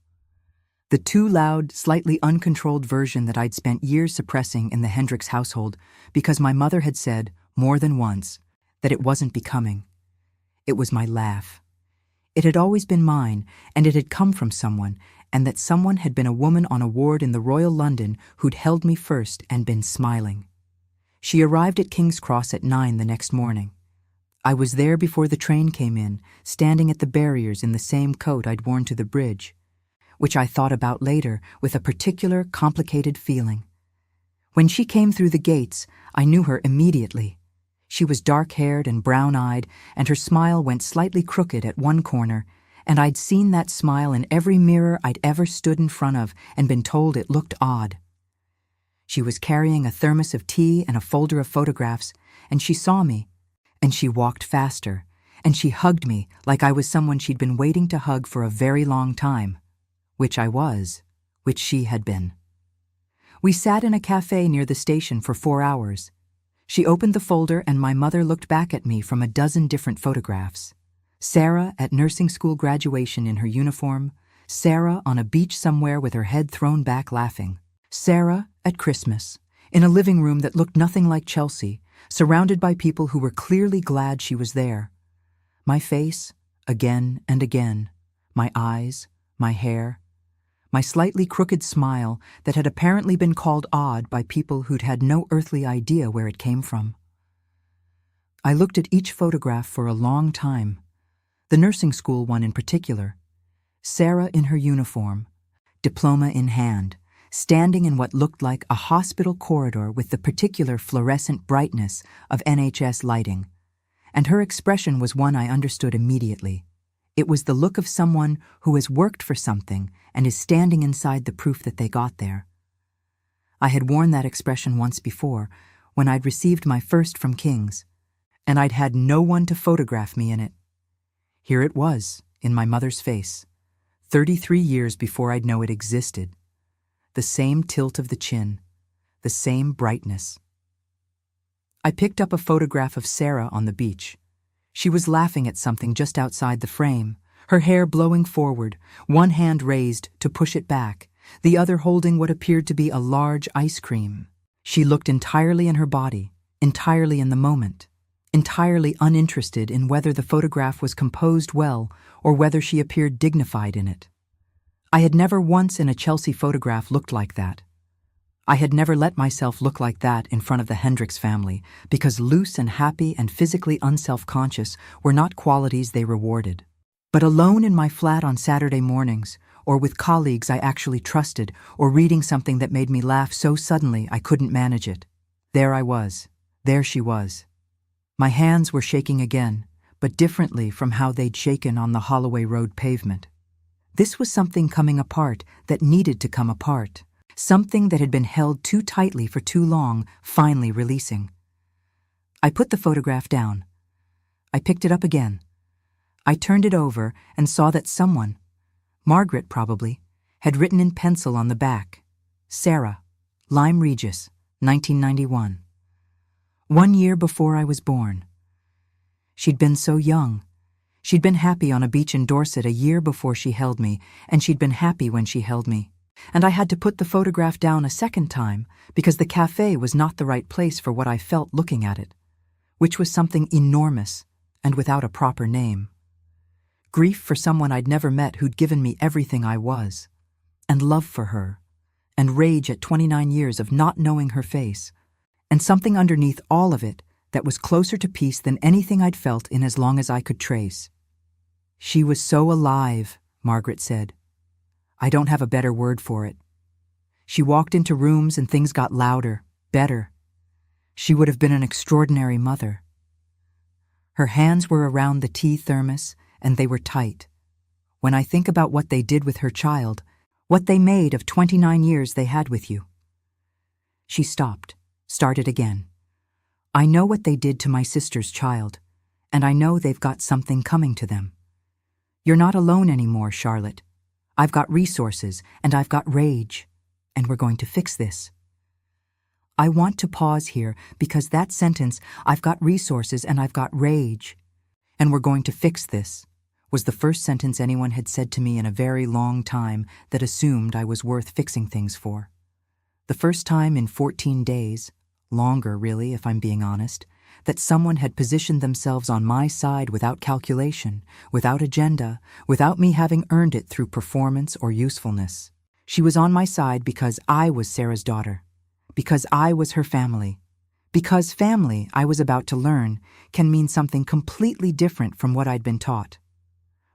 The too loud, slightly uncontrolled version that I'd spent years suppressing in the Hendricks household because my mother had said, more than once, that it wasn't becoming. It was my laugh. It had always been mine, and it had come from someone, and that someone had been a woman on a ward in the Royal London who'd held me first and been smiling. She arrived at King's Cross at 9 the next morning. I was there before the train came in, standing at the barriers in the same coat I'd worn to the bridge, which I thought about later with a particular complicated feeling. When she came through the gates, I knew her immediately. She was dark-haired and brown-eyed, and her smile went slightly crooked at one corner, and I'd seen that smile in every mirror I'd ever stood in front of and been told it looked odd. She was carrying a thermos of tea and a folder of photographs, and she saw me, and she walked faster, and she hugged me like I was someone she'd been waiting to hug for a very long time. Which I was, which she had been. We sat in a cafe near the station for 4 hours. She opened the folder and my mother looked back at me from a dozen different photographs. Sarah at nursing school graduation in her uniform, Sarah on a beach somewhere with her head thrown back laughing, Sarah at Christmas, in a living room that looked nothing like Chelsea, surrounded by people who were clearly glad she was there. My face, again and again, my eyes, my hair, my slightly crooked smile that had apparently been called odd by people who'd had no earthly idea where it came from. I looked at each photograph for a long time, the nursing school one in particular. Sarah in her uniform, diploma in hand, standing in what looked like a hospital corridor with the particular fluorescent brightness of NHS lighting, and her expression was one I understood immediately. It was the look of someone who has worked for something and is standing inside the proof that they got there. I had worn that expression once before, when I'd received my first from King's, and I'd had no one to photograph me in it. Here it was, in my mother's face, 33 years before I'd know it existed. The same tilt of the chin, the same brightness. I picked up a photograph of Sarah on the beach. She was laughing at something just outside the frame, her hair blowing forward, one hand raised to push it back, the other holding what appeared to be a large ice cream. She looked entirely in her body, entirely in the moment, entirely uninterested in whether the photograph was composed well or whether she appeared dignified in it. I had never once in a Chelsea photograph looked like that. I had never let myself look like that in front of the Hendricks family because loose and happy and physically unself-conscious were not qualities they rewarded. But alone in my flat on Saturday mornings, or with colleagues I actually trusted, or reading something that made me laugh so suddenly I couldn't manage it, there I was. There she was. My hands were shaking again, but differently from how they'd shaken on the Holloway Road pavement. This was something coming apart that needed to come apart. Something that had been held too tightly for too long, finally releasing. I put the photograph down. I picked it up again. I turned it over and saw that someone, Margaret probably, had written in pencil on the back, Sarah, Lyme Regis, 1991. 1 year before I was born. She'd been so young. She'd been happy on a beach in Dorset a year before she held me, and she'd been happy when she held me. And I had to put the photograph down a second time because the cafe was not the right place for what I felt looking at it, which was something enormous and without a proper name. Grief for someone I'd never met who'd given me everything I was, and love for her, and rage at 29 years of not knowing her face, and something underneath all of it that was closer to peace than anything I'd felt in as long as I could trace. She was so alive, Margaret said. I don't have a better word for it. She walked into rooms and things got louder, better. She would have been an extraordinary mother. Her hands were around the tea thermos, and they were tight. When I think about what they did with her child, what they made of 29 years they had with you. She stopped, started again. I know what they did to my sister's child, and I know they've got something coming to them. You're not alone anymore, Charlotte. I've got resources, and I've got rage, and we're going to fix this. I want to pause here because that sentence, I've got resources and I've got rage, and we're going to fix this, was the first sentence anyone had said to me in a very long time that assumed I was worth fixing things for. The first time in 14 days, longer really if I'm being honest, that someone had positioned themselves on my side without calculation, without agenda, without me having earned it through performance or usefulness. She was on my side because I was Sarah's daughter, because I was her family, because family, I was about to learn, can mean something completely different from what I'd been taught.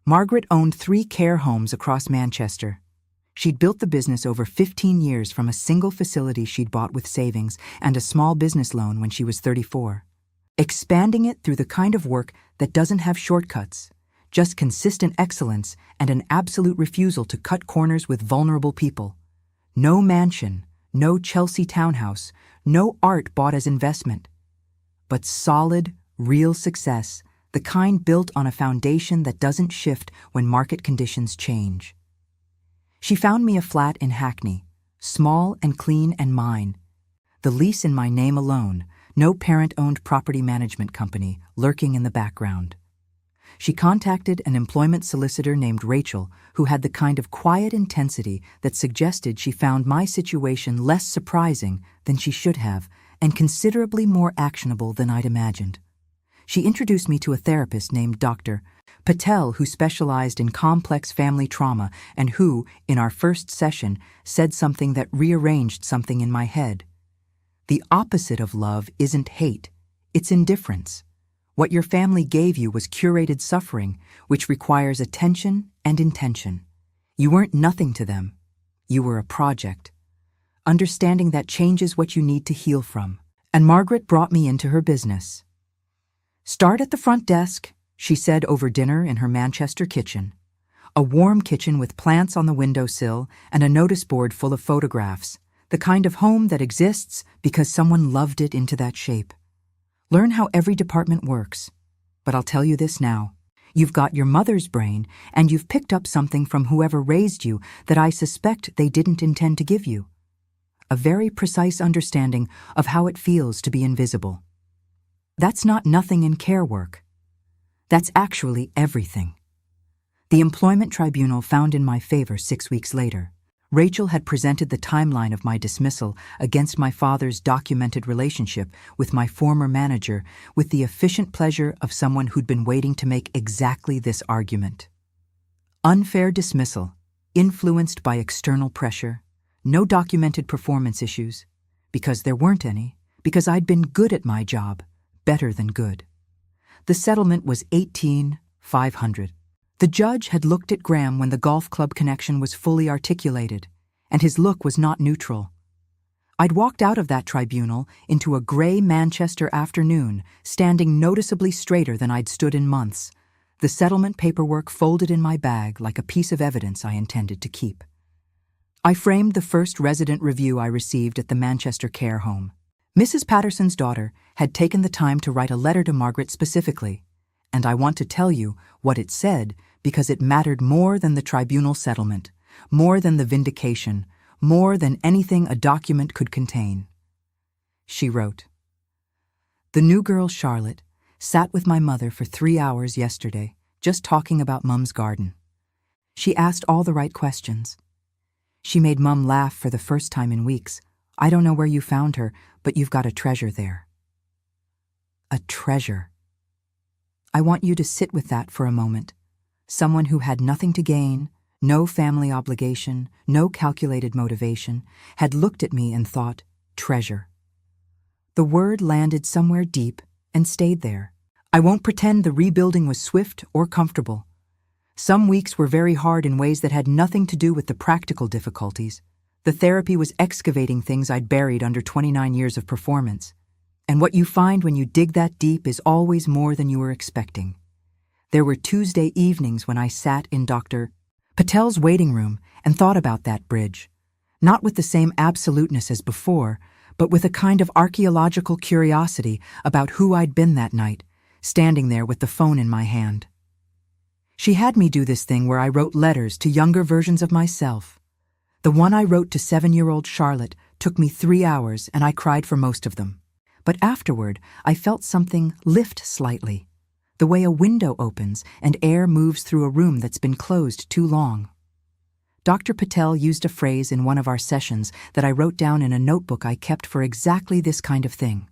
Margaret owned 3 care homes across Manchester. She'd built the business over 15 years from a single facility she'd bought with savings and a small business loan when she was 34. Expanding it through the kind of work that doesn't have shortcuts, just consistent excellence and an absolute refusal to cut corners with vulnerable people. No mansion, no Chelsea townhouse, no art bought as investment. But solid, real success, the kind built on a foundation that doesn't shift when market conditions change. She found me a flat in Hackney, small and clean and mine. The lease in my name alone, no parent-owned property management company lurking in the background. She contacted an employment solicitor named Rachel, who had the kind of quiet intensity that suggested she found my situation less surprising than she should have and considerably more actionable than I'd imagined. She introduced me to a therapist named Dr. Patel, who specialized in complex family trauma and who, in our first session, said something that rearranged something in my head. The opposite of love isn't hate, it's indifference. What your family gave you was curated suffering, which requires attention and intention. You weren't nothing to them. You were a project. Understanding that changes what you need to heal from. And Margaret brought me into her business. Start at the front desk, she said over dinner in her Manchester kitchen. A warm kitchen with plants on the windowsill and a notice board full of photographs. The kind of home that exists because someone loved it into that shape. Learn how every department works. But I'll tell you this now. You've got your mother's brain, and you've picked up something from whoever raised you that I suspect they didn't intend to give you. A very precise understanding of how it feels to be invisible. That's not nothing in care work. That's actually everything. The employment tribunal found in my favor 6 weeks later. Rachel had presented the timeline of my dismissal against my father's documented relationship with my former manager with the efficient pleasure of someone who'd been waiting to make exactly this argument. Unfair dismissal, influenced by external pressure, no documented performance issues, because there weren't any, because I'd been good at my job, better than good. The settlement was $18,500. The judge had looked at Graham when the golf club connection was fully articulated, and his look was not neutral. I'd walked out of that tribunal into a gray Manchester afternoon, standing noticeably straighter than I'd stood in months, the settlement paperwork folded in my bag like a piece of evidence I intended to keep. I framed the first resident review I received at the Manchester care home. Mrs. Patterson's daughter had taken the time to write a letter to Margaret specifically, and I want to tell you what it said because it mattered more than the tribunal settlement, more than the vindication, more than anything a document could contain. She wrote, "The new girl, Charlotte, sat with my mother for 3 hours yesterday, just talking about Mum's garden. She asked all the right questions. She made Mum laugh for the first time in weeks. I don't know where you found her, but you've got a treasure there." A treasure. I want you to sit with that for a moment. Someone who had nothing to gain, no family obligation, no calculated motivation, had looked at me and thought, treasure. The word landed somewhere deep and stayed there. I won't pretend the rebuilding was swift or comfortable. Some weeks were very hard in ways that had nothing to do with the practical difficulties. The therapy was excavating things I'd buried under 29 years of performance. And what you find when you dig that deep is always more than you were expecting. There were Tuesday evenings when I sat in Dr. Patel's waiting room and thought about that bridge, not with the same absoluteness as before, but with a kind of archaeological curiosity about who I'd been that night, standing there with the phone in my hand. She had me do this thing where I wrote letters to younger versions of myself. The one I wrote to 7-year-old Charlotte took me 3 hours, and I cried for most of them. But afterward, I felt something lift slightly, the way a window opens and air moves through a room that's been closed too long. Dr. Patel used a phrase in one of our sessions that I wrote down in a notebook I kept for exactly this kind of thing.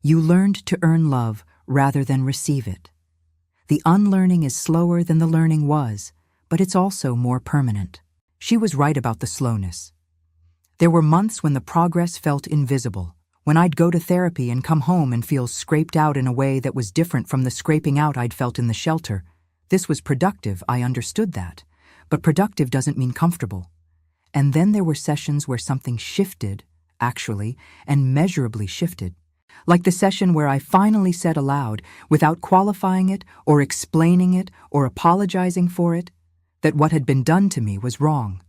You learned to earn love rather than receive it. The unlearning is slower than the learning was, but it's also more permanent. She was right about the slowness. There were months when the progress felt invisible, when I'd go to therapy and come home and feel scraped out in a way that was different from the scraping out I'd felt in the shelter. This was productive, I understood that. But productive doesn't mean comfortable. And then there were sessions where something shifted, actually, and measurably shifted. Like the session where I finally said aloud, without qualifying it or explaining it or apologizing for it, that what had been done to me was wrong.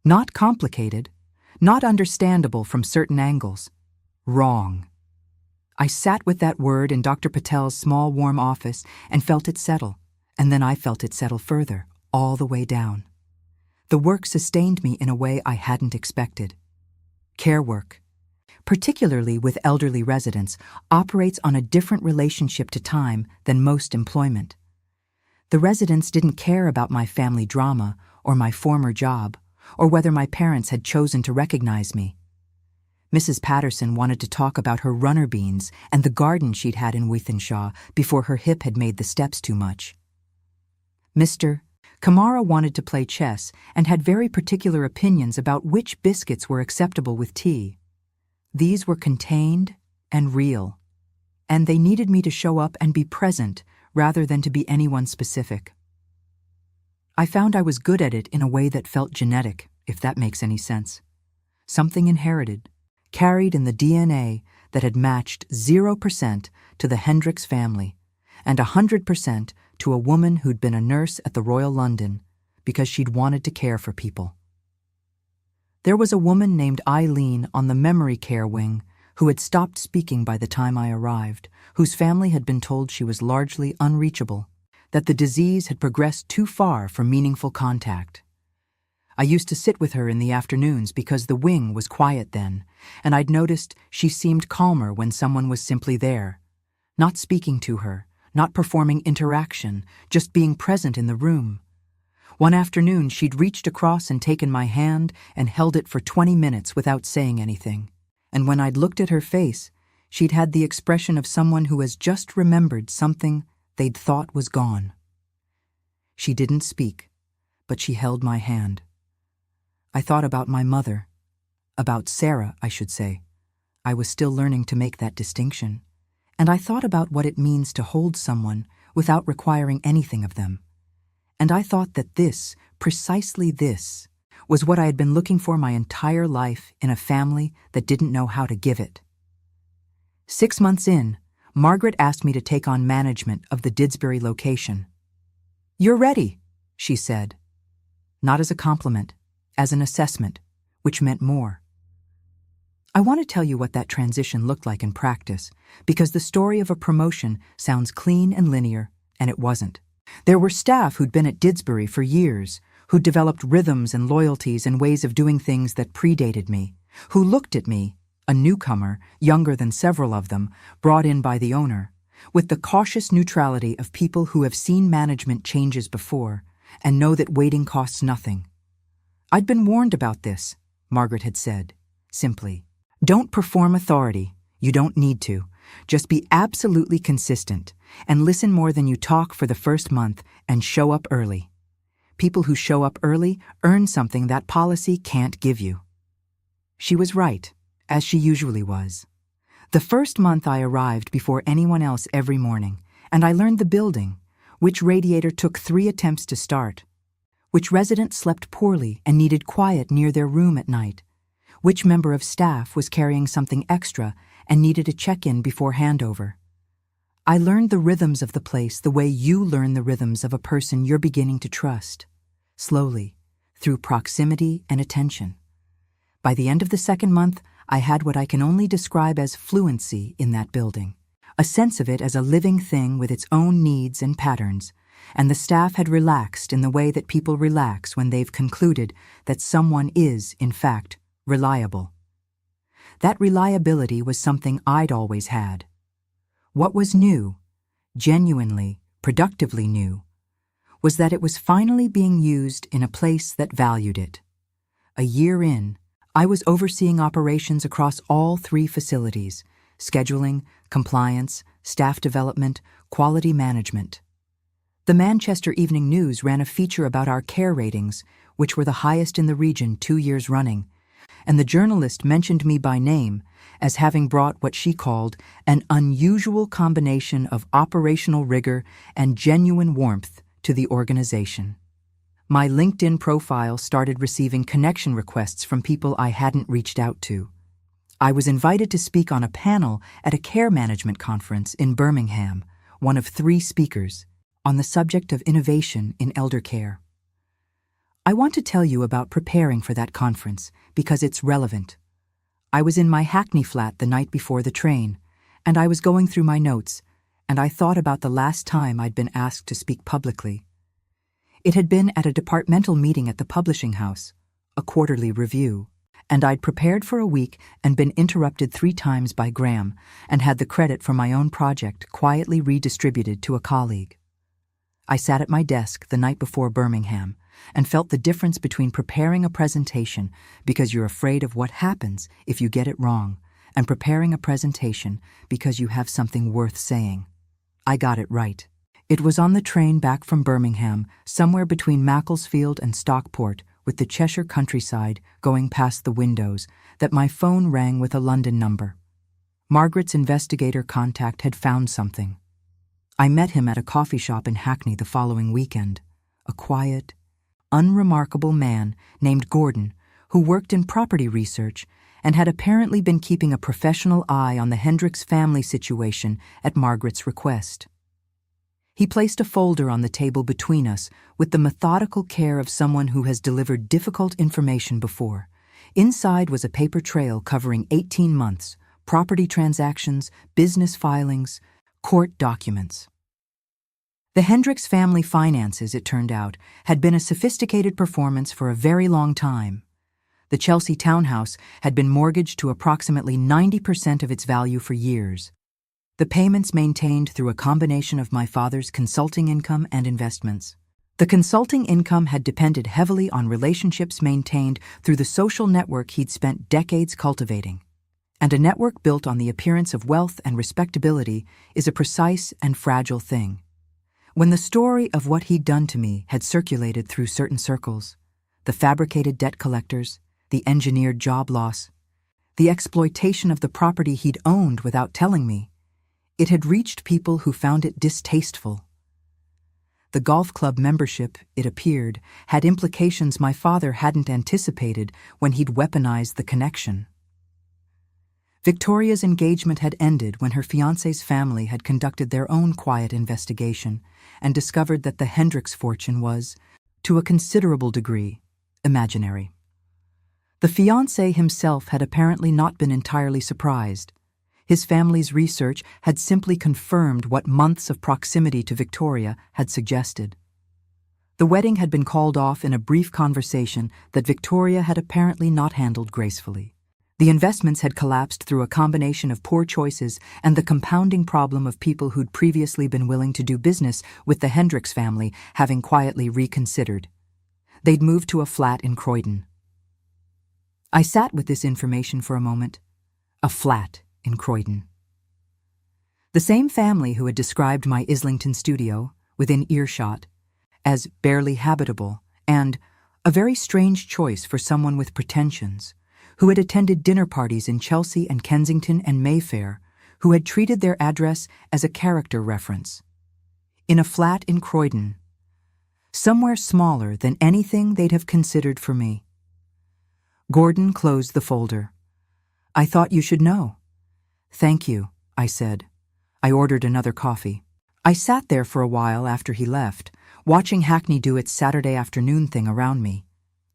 Not complicated, not understandable from certain angles. Wrong. I sat with that word in Dr. Patel's small, warm office and felt it settle, and then I felt it settle further, all the way down. The work sustained me in a way I hadn't expected. Care work, particularly with elderly residents, operates on a different relationship to time than most employment. The residents didn't care about my family drama or my former job, or whether my parents had chosen to recognize me. Mrs. Patterson wanted to talk about her runner beans and the garden she'd had in Wythenshawe before her hip had made the steps too much. Mr. Kamara wanted to play chess and had very particular opinions about which biscuits were acceptable with tea. These were contained and real, and they needed me to show up and be present rather than to be anyone specific. I found I was good at it in a way that felt genetic, if that makes any sense. Something inherited, carried in the DNA that had matched 0% to the Hendricks family and 100% to a woman who'd been a nurse at the Royal London because she'd wanted to care for people. There was a woman named Eileen on the memory care wing who had stopped speaking by the time I arrived, whose family had been told she was largely unreachable, that the disease had progressed too far for meaningful contact. I used to sit with her in the afternoons because the wing was quiet then, and I'd noticed she seemed calmer when someone was simply there, not speaking to her, not performing interaction, just being present in the room. One afternoon, she'd reached across and taken my hand and held it for 20 minutes without saying anything. And when I'd looked at her face, she'd had the expression of someone who has just remembered something they'd thought was gone. She didn't speak, but she held my hand. I thought about my mother, about Sarah, I should say. I was still learning to make that distinction. And I thought about what it means to hold someone without requiring anything of them. And I thought that this, precisely this, was what I had been looking for my entire life in a family that didn't know how to give it. 6 months in, Margaret asked me to take on management of the Didsbury location. "You're ready," she said. Not as a compliment, as an assessment, which meant more. I want to tell you what that transition looked like in practice, because the story of a promotion sounds clean and linear, and it wasn't. There were staff who'd been at Didsbury for years, who'd developed rhythms and loyalties and ways of doing things that predated me, who looked at me, a newcomer, younger than several of them, brought in by the owner, with the cautious neutrality of people who have seen management changes before and know that waiting costs nothing. "I'd been warned about this," Margaret had said, simply. "Don't perform authority. You don't need to. Just be absolutely consistent and listen more than you talk for the first month and show up early. People who show up early earn something that policy can't give you." She was right, as she usually was. The first month I arrived before anyone else every morning, and I learned the building, which radiator took 3 attempts to start, which resident slept poorly and needed quiet near their room at night, which member of staff was carrying something extra and needed a check-in before handover. I learned the rhythms of the place the way you learn the rhythms of a person you're beginning to trust, slowly, through proximity and attention. By the end of the second month, I had what I can only describe as fluency in that building, a sense of it as a living thing with its own needs and patterns, and the staff had relaxed in the way that people relax when they've concluded that someone is, in fact, reliable. That reliability was something I'd always had. What was new, genuinely, productively new, was that it was finally being used in a place that valued it. A year in, I was overseeing operations across all 3 facilities: scheduling, compliance, staff development, quality management. The Manchester Evening News ran a feature about our care ratings, which were the highest in the region 2 years running, and the journalist mentioned me by name as having brought what she called an unusual combination of operational rigor and genuine warmth to the organization. My LinkedIn profile started receiving connection requests from people I hadn't reached out to. I was invited to speak on a panel at a care management conference in Birmingham, one of 3 speakers, on the subject of innovation in elder care. I want to tell you about preparing for that conference because it's relevant. I was in my Hackney flat the night before the train, and I was going through my notes, and I thought about the last time I'd been asked to speak publicly. It had been at a departmental meeting at the publishing house, a quarterly review, and I'd prepared for a week and been interrupted 3 times by Graham and had the credit for my own project quietly redistributed to a colleague. I sat at my desk the night before Birmingham and felt the difference between preparing a presentation because you're afraid of what happens if you get it wrong and preparing a presentation because you have something worth saying. I got it right. It was on the train back from Birmingham, somewhere between Macclesfield and Stockport, with the Cheshire countryside going past the windows, that my phone rang with a London number. Margaret's investigator contact had found something. I met him at a coffee shop in Hackney the following weekend, a quiet, unremarkable man named Gordon who worked in property research and had apparently been keeping a professional eye on the Hendricks family situation at Margaret's request. He placed a folder on the table between us with the methodical care of someone who has delivered difficult information before. Inside was a paper trail covering 18 months, property transactions, business filings, court documents. The Hendricks family finances, it turned out, had been a sophisticated performance for a very long time. The Chelsea townhouse had been mortgaged to approximately 90% of its value for years. The payments maintained through a combination of my father's consulting income and investments. The consulting income had depended heavily on relationships maintained through the social network he'd spent decades cultivating. And a network built on the appearance of wealth and respectability is a precise and fragile thing. When the story of what he'd done to me had circulated through certain circles, the fabricated debt collectors, the engineered job loss, the exploitation of the property he'd owned without telling me, it had reached people who found it distasteful. The golf club membership, it appeared, had implications my father hadn't anticipated when he'd weaponized the connection. Victoria's engagement had ended when her fiancé's family had conducted their own quiet investigation and discovered that the Hendricks fortune was, to a considerable degree, imaginary. The fiancé himself had apparently not been entirely surprised. His family's research had simply confirmed what months of proximity to Victoria had suggested. The wedding had been called off in a brief conversation that Victoria had apparently not handled gracefully. The investments had collapsed through a combination of poor choices and the compounding problem of people who'd previously been willing to do business with the Hendricks family having quietly reconsidered. They'd moved to a flat in Croydon. I sat with this information for a moment. A flat in Croydon. The same family who had described my Islington studio, within earshot, as barely habitable and a very strange choice for someone with pretensions, who had attended dinner parties in Chelsea and Kensington and Mayfair, who had treated their address as a character reference. In a flat in Croydon, somewhere smaller than anything they'd have considered for me. Gordon closed the folder. "I thought you should know." "Thank you," I said. I ordered another coffee. I sat there for a while after he left, watching Hackney do its Saturday afternoon thing around me.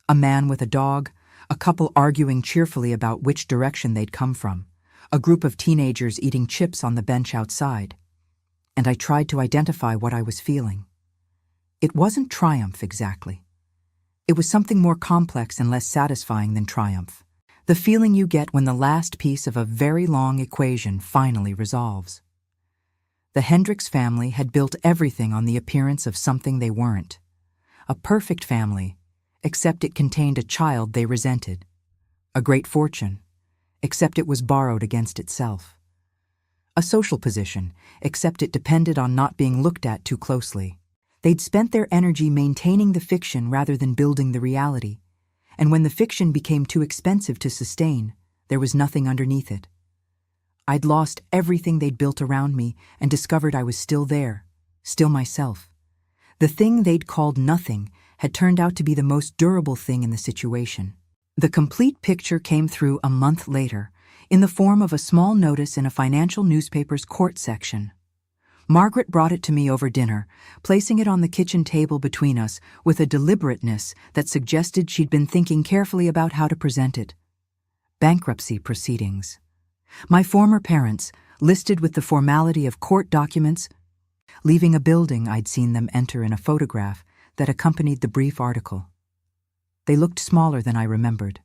A man with a dog, a couple arguing cheerfully about which direction they'd come from, a group of teenagers eating chips on the bench outside. And I tried to identify what I was feeling. It wasn't triumph exactly. It was something more complex and less satisfying than triumph. The feeling you get when the last piece of a very long equation finally resolves. The Hendricks family had built everything on the appearance of something they weren't. A perfect family, except it contained a child they resented. A great fortune, except it was borrowed against itself. A social position, except it depended on not being looked at too closely. They'd spent their energy maintaining the fiction rather than building the reality, and when the fiction became too expensive to sustain, there was nothing underneath it. I'd lost everything they'd built around me and discovered I was still there, still myself. The thing they'd called nothing had turned out to be the most durable thing in the situation. The complete picture came through a month later, in the form of a small notice in a financial newspaper's court section. Margaret brought it to me over dinner, placing it on the kitchen table between us with a deliberateness that suggested she'd been thinking carefully about how to present it. Bankruptcy proceedings. My former parents, listed with the formality of court documents, leaving a building I'd seen them enter in a photograph that accompanied the brief article. They looked smaller than I remembered.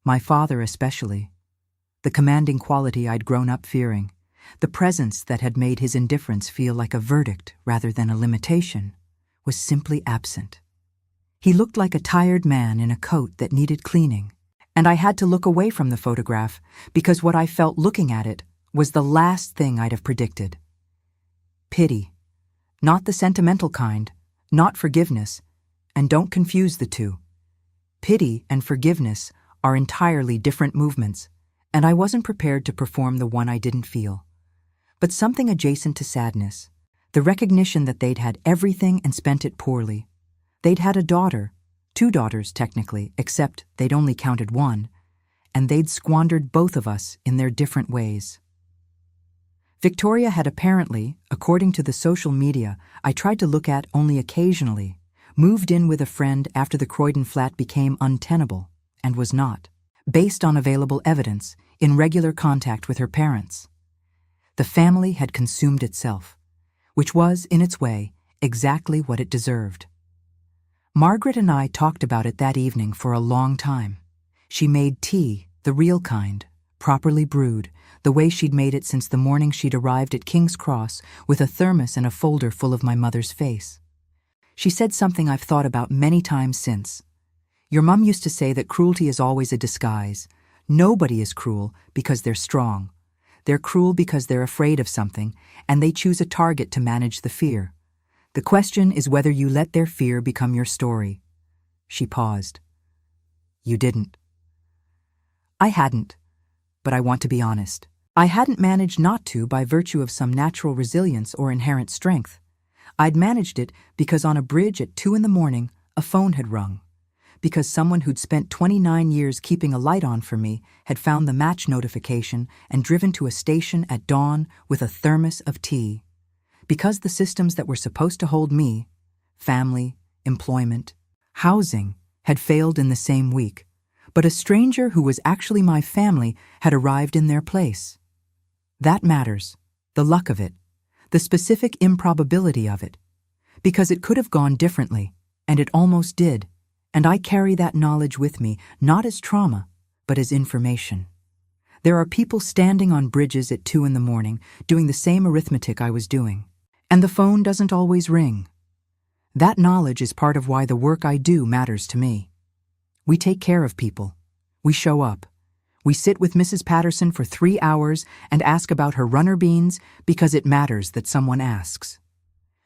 My father especially. The commanding quality I'd grown up fearing. The presence that had made his indifference feel like a verdict rather than a limitation, was simply absent. He looked like a tired man in a coat that needed cleaning, and I had to look away from the photograph because what I felt looking at it was the last thing I'd have predicted. Pity. Not the sentimental kind, not forgiveness, and don't confuse the two. Pity and forgiveness are entirely different movements, and I wasn't prepared to perform the one I didn't feel. But something adjacent to sadness, the recognition that they'd had everything and spent it poorly. They'd had a daughter, 2 daughters technically, except they'd only counted one, and they'd squandered both of us in their different ways. Victoria had apparently, according to the social media I tried to look at only occasionally, moved in with a friend after the Croydon flat became untenable, and was not, based on available evidence, in regular contact with her parents. The family had consumed itself, which was, in its way, exactly what it deserved. Margaret and I talked about it that evening for a long time. She made tea, the real kind, properly brewed, the way she'd made it since the morning she'd arrived at King's Cross with a thermos and a folder full of my mother's face. She said something I've thought about many times since. Your mum used to say that cruelty is always a disguise. Nobody is cruel because they're strong. They're cruel because they're afraid of something, and they choose a target to manage the fear. The question is whether you let their fear become your story. She paused. You didn't. I hadn't, but I want to be honest. I hadn't managed not to by virtue of some natural resilience or inherent strength. I'd managed it because on a bridge at 2 a.m, a phone had rung. Because someone who'd spent 29 years keeping a light on for me had found the match notification and driven to a station at dawn with a thermos of tea. Because the systems that were supposed to hold me, family, employment, housing, had failed in the same week, but a stranger who was actually my family had arrived in their place. That matters, the luck of it, the specific improbability of it, because it could have gone differently, and it almost did. And I carry that knowledge with me, not as trauma, but as information. There are people standing on bridges at 2 a.m, doing the same arithmetic I was doing, and the phone doesn't always ring. That knowledge is part of why the work I do matters to me. We take care of people. We show up. We sit with Mrs. Patterson for 3 hours and ask about her runner beans because it matters that someone asks.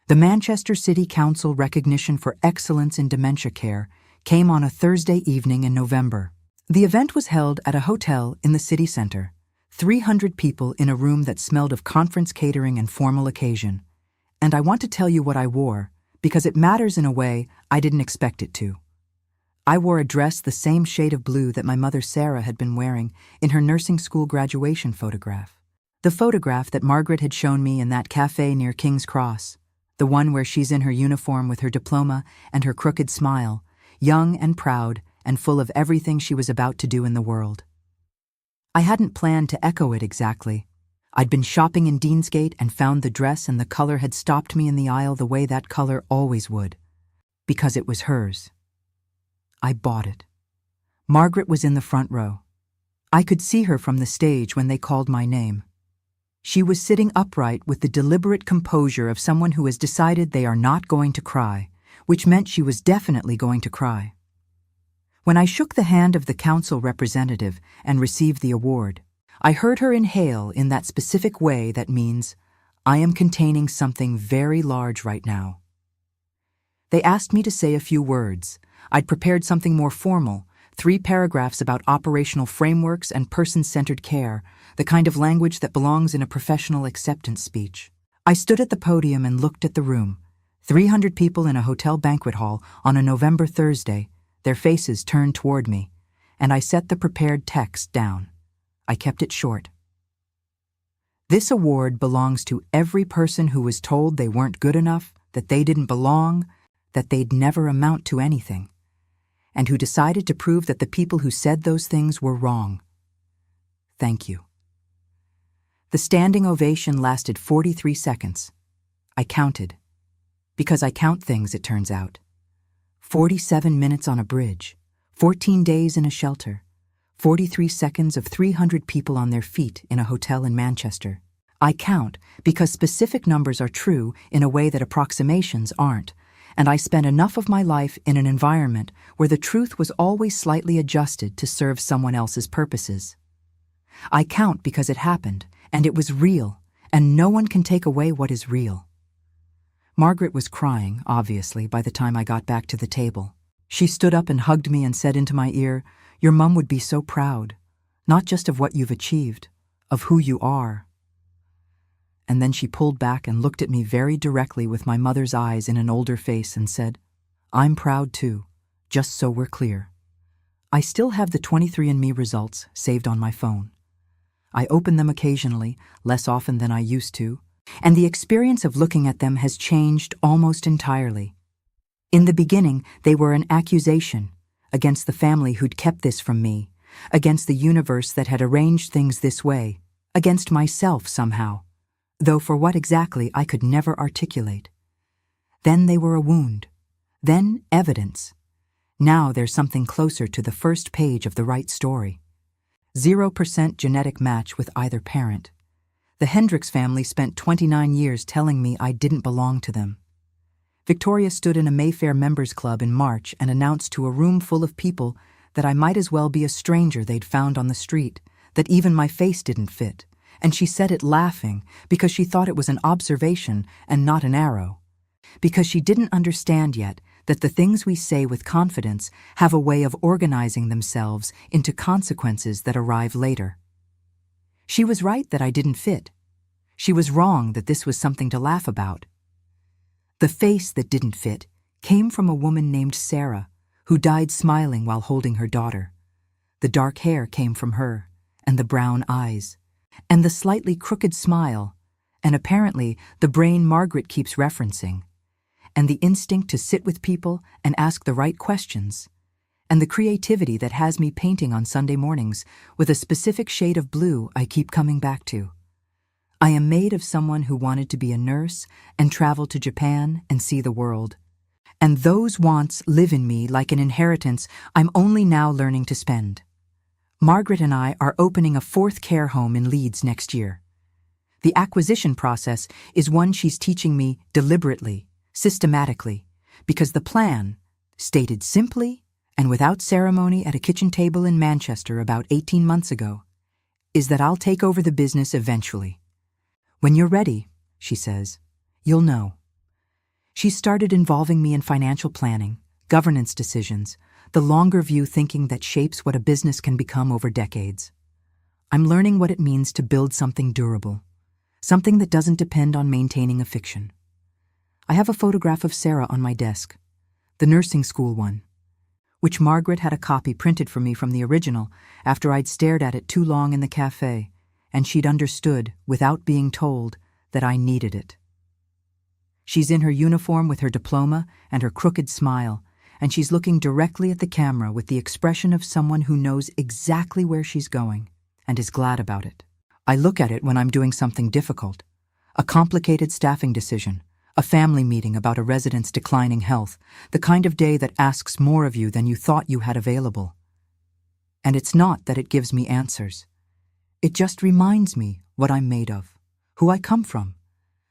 The Manchester City Council recognition for excellence in dementia care came on a Thursday evening in November. The event was held at a hotel in the city center. 300 people in a room that smelled of conference catering and formal occasion. And I want to tell you what I wore, because it matters in a way I didn't expect it to. I wore a dress the same shade of blue that my mother Sarah had been wearing in her nursing school graduation photograph. The photograph that Margaret had shown me in that cafe near King's Cross. The one where she's in her uniform with her diploma and her crooked smile, young and proud and full of everything she was about to do in the world. I hadn't planned to echo it exactly. I'd been shopping in Deansgate and found the dress, and the color had stopped me in the aisle the way that color always would. Because it was hers. I bought it. Margaret was in the front row. I could see her from the stage when they called my name. She was sitting upright with the deliberate composure of someone who has decided they are not going to cry, which meant she was definitely going to cry. When I shook the hand of the council representative and received the award, I heard her inhale in that specific way that means, I am containing something very large right now. They asked me to say a few words. I'd prepared something more formal, 3 paragraphs about operational frameworks and person-centered care, the kind of language that belongs in a professional acceptance speech. I stood at the podium and looked at the room. 300 people in a hotel banquet hall on a November Thursday, their faces turned toward me, and I set the prepared text down. I kept it short. This award belongs to every person who was told they weren't good enough, that they didn't belong, that they'd never amount to anything, and who decided to prove that the people who said those things were wrong. Thank you. The standing ovation lasted 43 seconds. I counted. Because I count things, it turns out. 47 minutes on a bridge, 14 days in a shelter, 43 seconds of 300 people on their feet in a hotel in Manchester. I count because specific numbers are true in a way that approximations aren't, and I spent enough of my life in an environment where the truth was always slightly adjusted to serve someone else's purposes. I count because it happened, and it was real, and no one can take away what is real. Margaret was crying, obviously, by the time I got back to the table. She stood up and hugged me and said into my ear, "Your mom would be so proud, not just of what you've achieved, of who you are." And then she pulled back and looked at me very directly with my mother's eyes in an older face and said, "I'm proud too, just so we're clear." I still have the 23andMe results saved on my phone. I open them occasionally, less often than I used to, and the experience of looking at them has changed almost entirely. In the beginning, they were an accusation against the family who'd kept this from me, against the universe that had arranged things this way, against myself somehow, though for what exactly I could never articulate. Then they were a wound, then evidence. Now there's something closer to the first page of the right story. 0% genetic match with either parent. The Hendricks family spent 29 years telling me I didn't belong to them. Victoria stood in a Mayfair members club in March and announced to a room full of people that I might as well be a stranger they'd found on the street, that even my face didn't fit, and she said it laughing because she thought it was an observation and not an arrow, because she didn't understand yet that the things we say with confidence have a way of organizing themselves into consequences that arrive later. She was right that I didn't fit. She was wrong that this was something to laugh about. The face that didn't fit came from a woman named Sarah, who died smiling while holding her daughter. The dark hair came from her, and the brown eyes, and the slightly crooked smile, and apparently the brain Margaret keeps referencing, and the instinct to sit with people and ask the right questions, and the creativity that has me painting on Sunday mornings with a specific shade of blue I keep coming back to. I am made of someone who wanted to be a nurse and travel to Japan and see the world. And those wants live in me like an inheritance I'm only now learning to spend. Margaret and I are opening a 4th care home in Leeds next year. The acquisition process is one she's teaching me deliberately, systematically, because the plan, stated simply and without ceremony at a kitchen table in Manchester about 18 months ago, is that I'll take over the business eventually. When you're ready, she says, you'll know. She started involving me in financial planning, governance decisions, the longer view thinking that shapes what a business can become over decades. I'm learning what it means to build something durable, something that doesn't depend on maintaining a fiction. I have a photograph of Sarah on my desk, the nursing school one, which Margaret had a copy printed for me from the original after I'd stared at it too long in the cafe, and she'd understood, without being told, that I needed it. She's in her uniform with her diploma and her crooked smile, and she's looking directly at the camera with the expression of someone who knows exactly where she's going and is glad about it. I look at it when I'm doing something difficult, a complicated staffing decision, a family meeting about a resident's declining health, the kind of day that asks more of you than you thought you had available. And it's not that it gives me answers. It just reminds me what I'm made of, who I come from.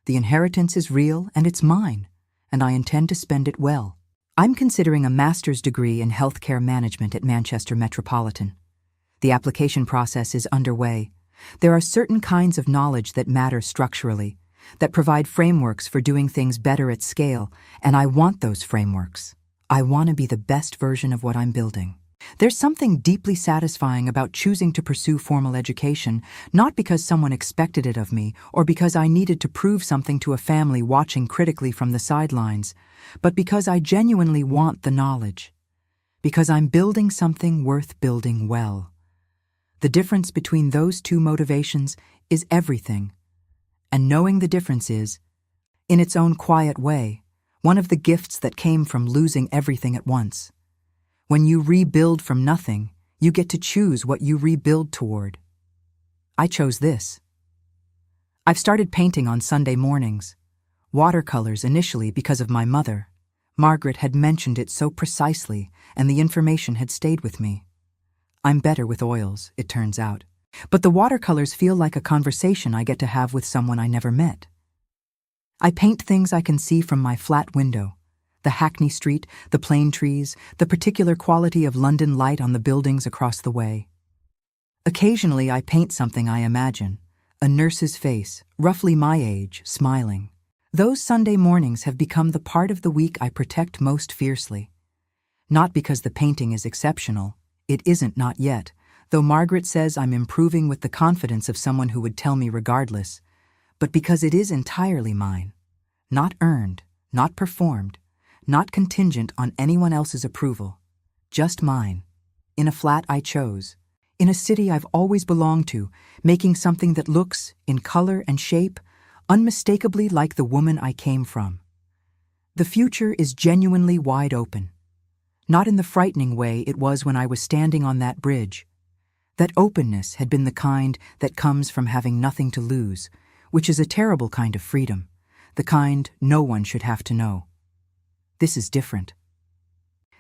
The inheritance is real and it's mine, and I intend to spend it well. I'm considering a master's degree in healthcare management at Manchester Metropolitan. The application process is underway. There are certain kinds of knowledge that matter structurally, that provide frameworks for doing things better at scale, and I want those frameworks. I want to be the best version of what I'm building. There's something deeply satisfying about choosing to pursue formal education, not because someone expected it of me or because I needed to prove something to a family watching critically from the sidelines, but because I genuinely want the knowledge. Because I'm building something worth building well. The difference between those two motivations is everything. And knowing the difference is, in its own quiet way, one of the gifts that came from losing everything at once. When you rebuild from nothing, you get to choose what you rebuild toward. I chose this. I've started painting on Sunday mornings. Watercolors initially because of my mother. Margaret had mentioned it so precisely, and the information had stayed with me. I'm better with oils, it turns out. But the watercolors feel like a conversation I get to have with someone I never met. I paint things I can see from my flat window. The Hackney Street, the plane trees, the particular quality of London light on the buildings across the way. Occasionally I paint something I imagine, a nurse's face, roughly my age, smiling. Those Sunday mornings have become the part of the week I protect most fiercely. Not because the painting is exceptional, it isn't not yet, though Margaret says I'm improving with the confidence of someone who would tell me regardless, but because it is entirely mine. Not earned, not performed, not contingent on anyone else's approval. Just mine. In a flat I chose. In a city I've always belonged to, making something that looks, in color and shape, unmistakably like the woman I came from. The future is genuinely wide open. Not in the frightening way it was when I was standing on that bridge. That openness had been the kind that comes from having nothing to lose, which is a terrible kind of freedom, the kind no one should have to know. This is different.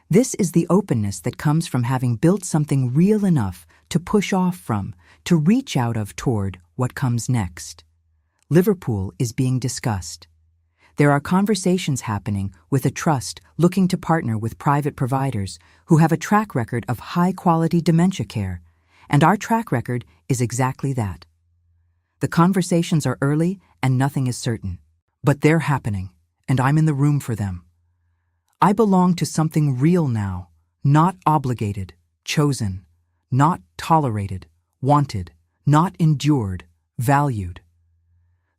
This is the openness that comes from having built something real enough to push off from, to reach out of toward what comes next. Liverpool is being discussed. There are conversations happening with a trust looking to partner with private providers who have a track record of high-quality dementia care, and our track record is exactly that. The conversations are early and nothing is certain, but they're happening, and I'm in the room for them. I belong to something real now, not obligated, chosen, not tolerated, wanted, not endured, valued.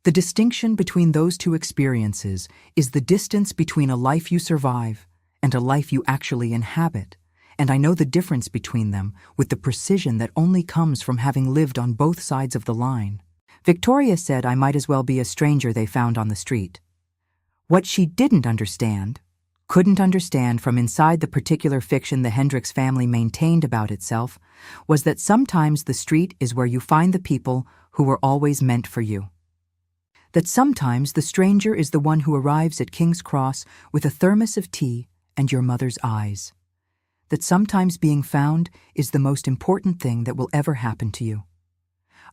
The distinction between those two experiences is the distance between a life you survive and a life you actually inhabit, and I know the difference between them with the precision that only comes from having lived on both sides of the line. Victoria said I might as well be a stranger they found on the street. What she couldn't understand from inside the particular fiction the Hendricks family maintained about itself, was that sometimes the street is where you find the people who were always meant for you. That sometimes the stranger is the one who arrives at King's Cross with a thermos of tea and your mother's eyes. That sometimes being found is the most important thing that will ever happen to you.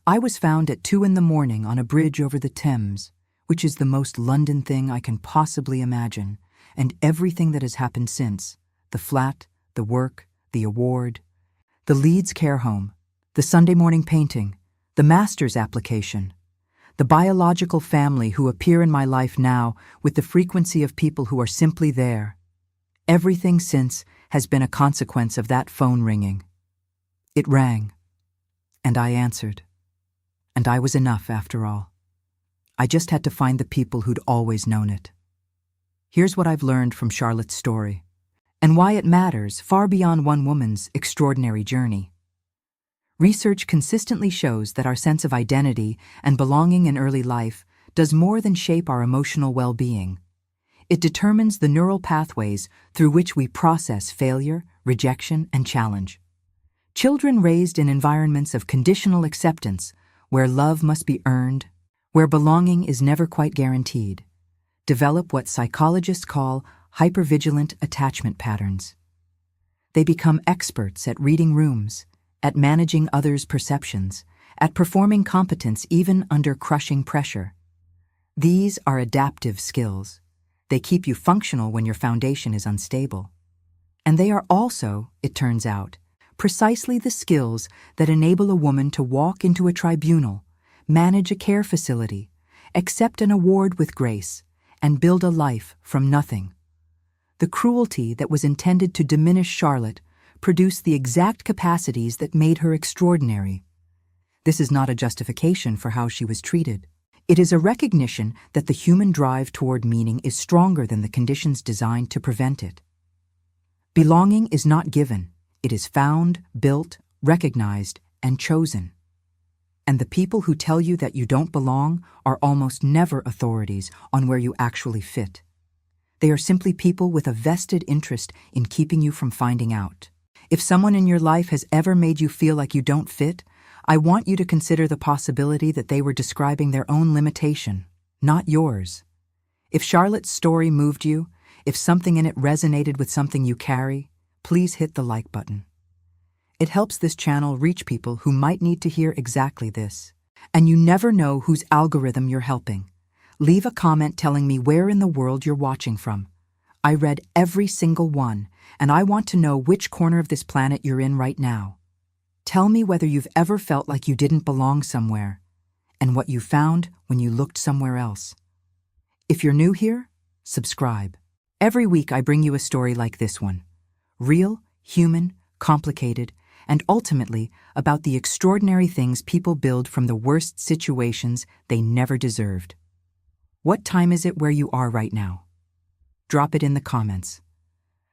I was found at 2 a.m. on a bridge over the Thames, which is the most London thing I can possibly imagine, and everything that has happened since, the flat, the work, the award, the Leeds care home, the Sunday morning painting, the master's application, the biological family who appear in my life now with the frequency of people who are simply there. Everything since has been a consequence of that phone ringing. It rang, and I answered. And I was enough, after all. I just had to find the people who'd always known it. Here's what I've learned from Charlotte's story, and why it matters far beyond one woman's extraordinary journey. Research consistently shows that our sense of identity and belonging in early life does more than shape our emotional well-being. It determines the neural pathways through which we process failure, rejection, and challenge. Children raised in environments of conditional acceptance, where love must be earned, where belonging is never quite guaranteed, develop what psychologists call hypervigilant attachment patterns. They become experts at reading rooms, at managing others' perceptions, at performing competence even under crushing pressure. These are adaptive skills. They keep you functional when your foundation is unstable. And they are also, it turns out, precisely the skills that enable a woman to walk into a tribunal, manage a care facility, accept an award with grace, and build a life from nothing. The cruelty that was intended to diminish Charlotte produced the exact capacities that made her extraordinary. This is not a justification for how she was treated. It is a recognition that the human drive toward meaning is stronger than the conditions designed to prevent it. Belonging is not given. It is found, built, recognized, and chosen. And the people who tell you that you don't belong are almost never authorities on where you actually fit. They are simply people with a vested interest in keeping you from finding out. If someone in your life has ever made you feel like you don't fit, I want you to consider the possibility that they were describing their own limitation, not yours. If Charlotte's story moved you, if something in it resonated with something you carry, please hit the like button. It helps this channel reach people who might need to hear exactly this. And you never know whose algorithm you're helping. Leave a comment telling me where in the world you're watching from. I read every single one, and I want to know which corner of this planet you're in right now. Tell me whether you've ever felt like you didn't belong somewhere, and what you found when you looked somewhere else. If you're new here, subscribe. Every week I bring you a story like this one. Real, human, complicated, and ultimately about the extraordinary things people build from the worst situations they never deserved. What time is it where you are right now? Drop it in the comments.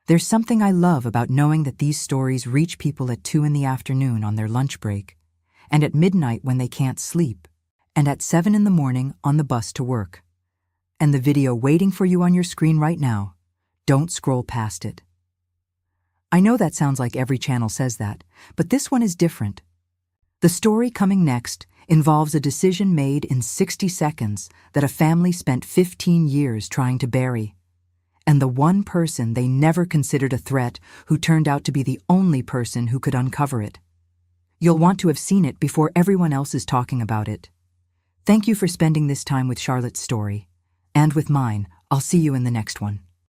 There's something I love about knowing that these stories reach people at 2 p.m. on their lunch break, and at midnight when they can't sleep, and at 7 a.m. on the bus to work. And the video waiting for you on your screen right now, don't scroll past it. I know that sounds like every channel says that, but this one is different. The story coming next involves a decision made in 60 seconds that a family spent 15 years trying to bury. And the one person they never considered a threat who turned out to be the only person who could uncover it. You'll want to have seen it before everyone else is talking about it. Thank you for spending this time with Charlotte's story. And with mine. I'll see you in the next one.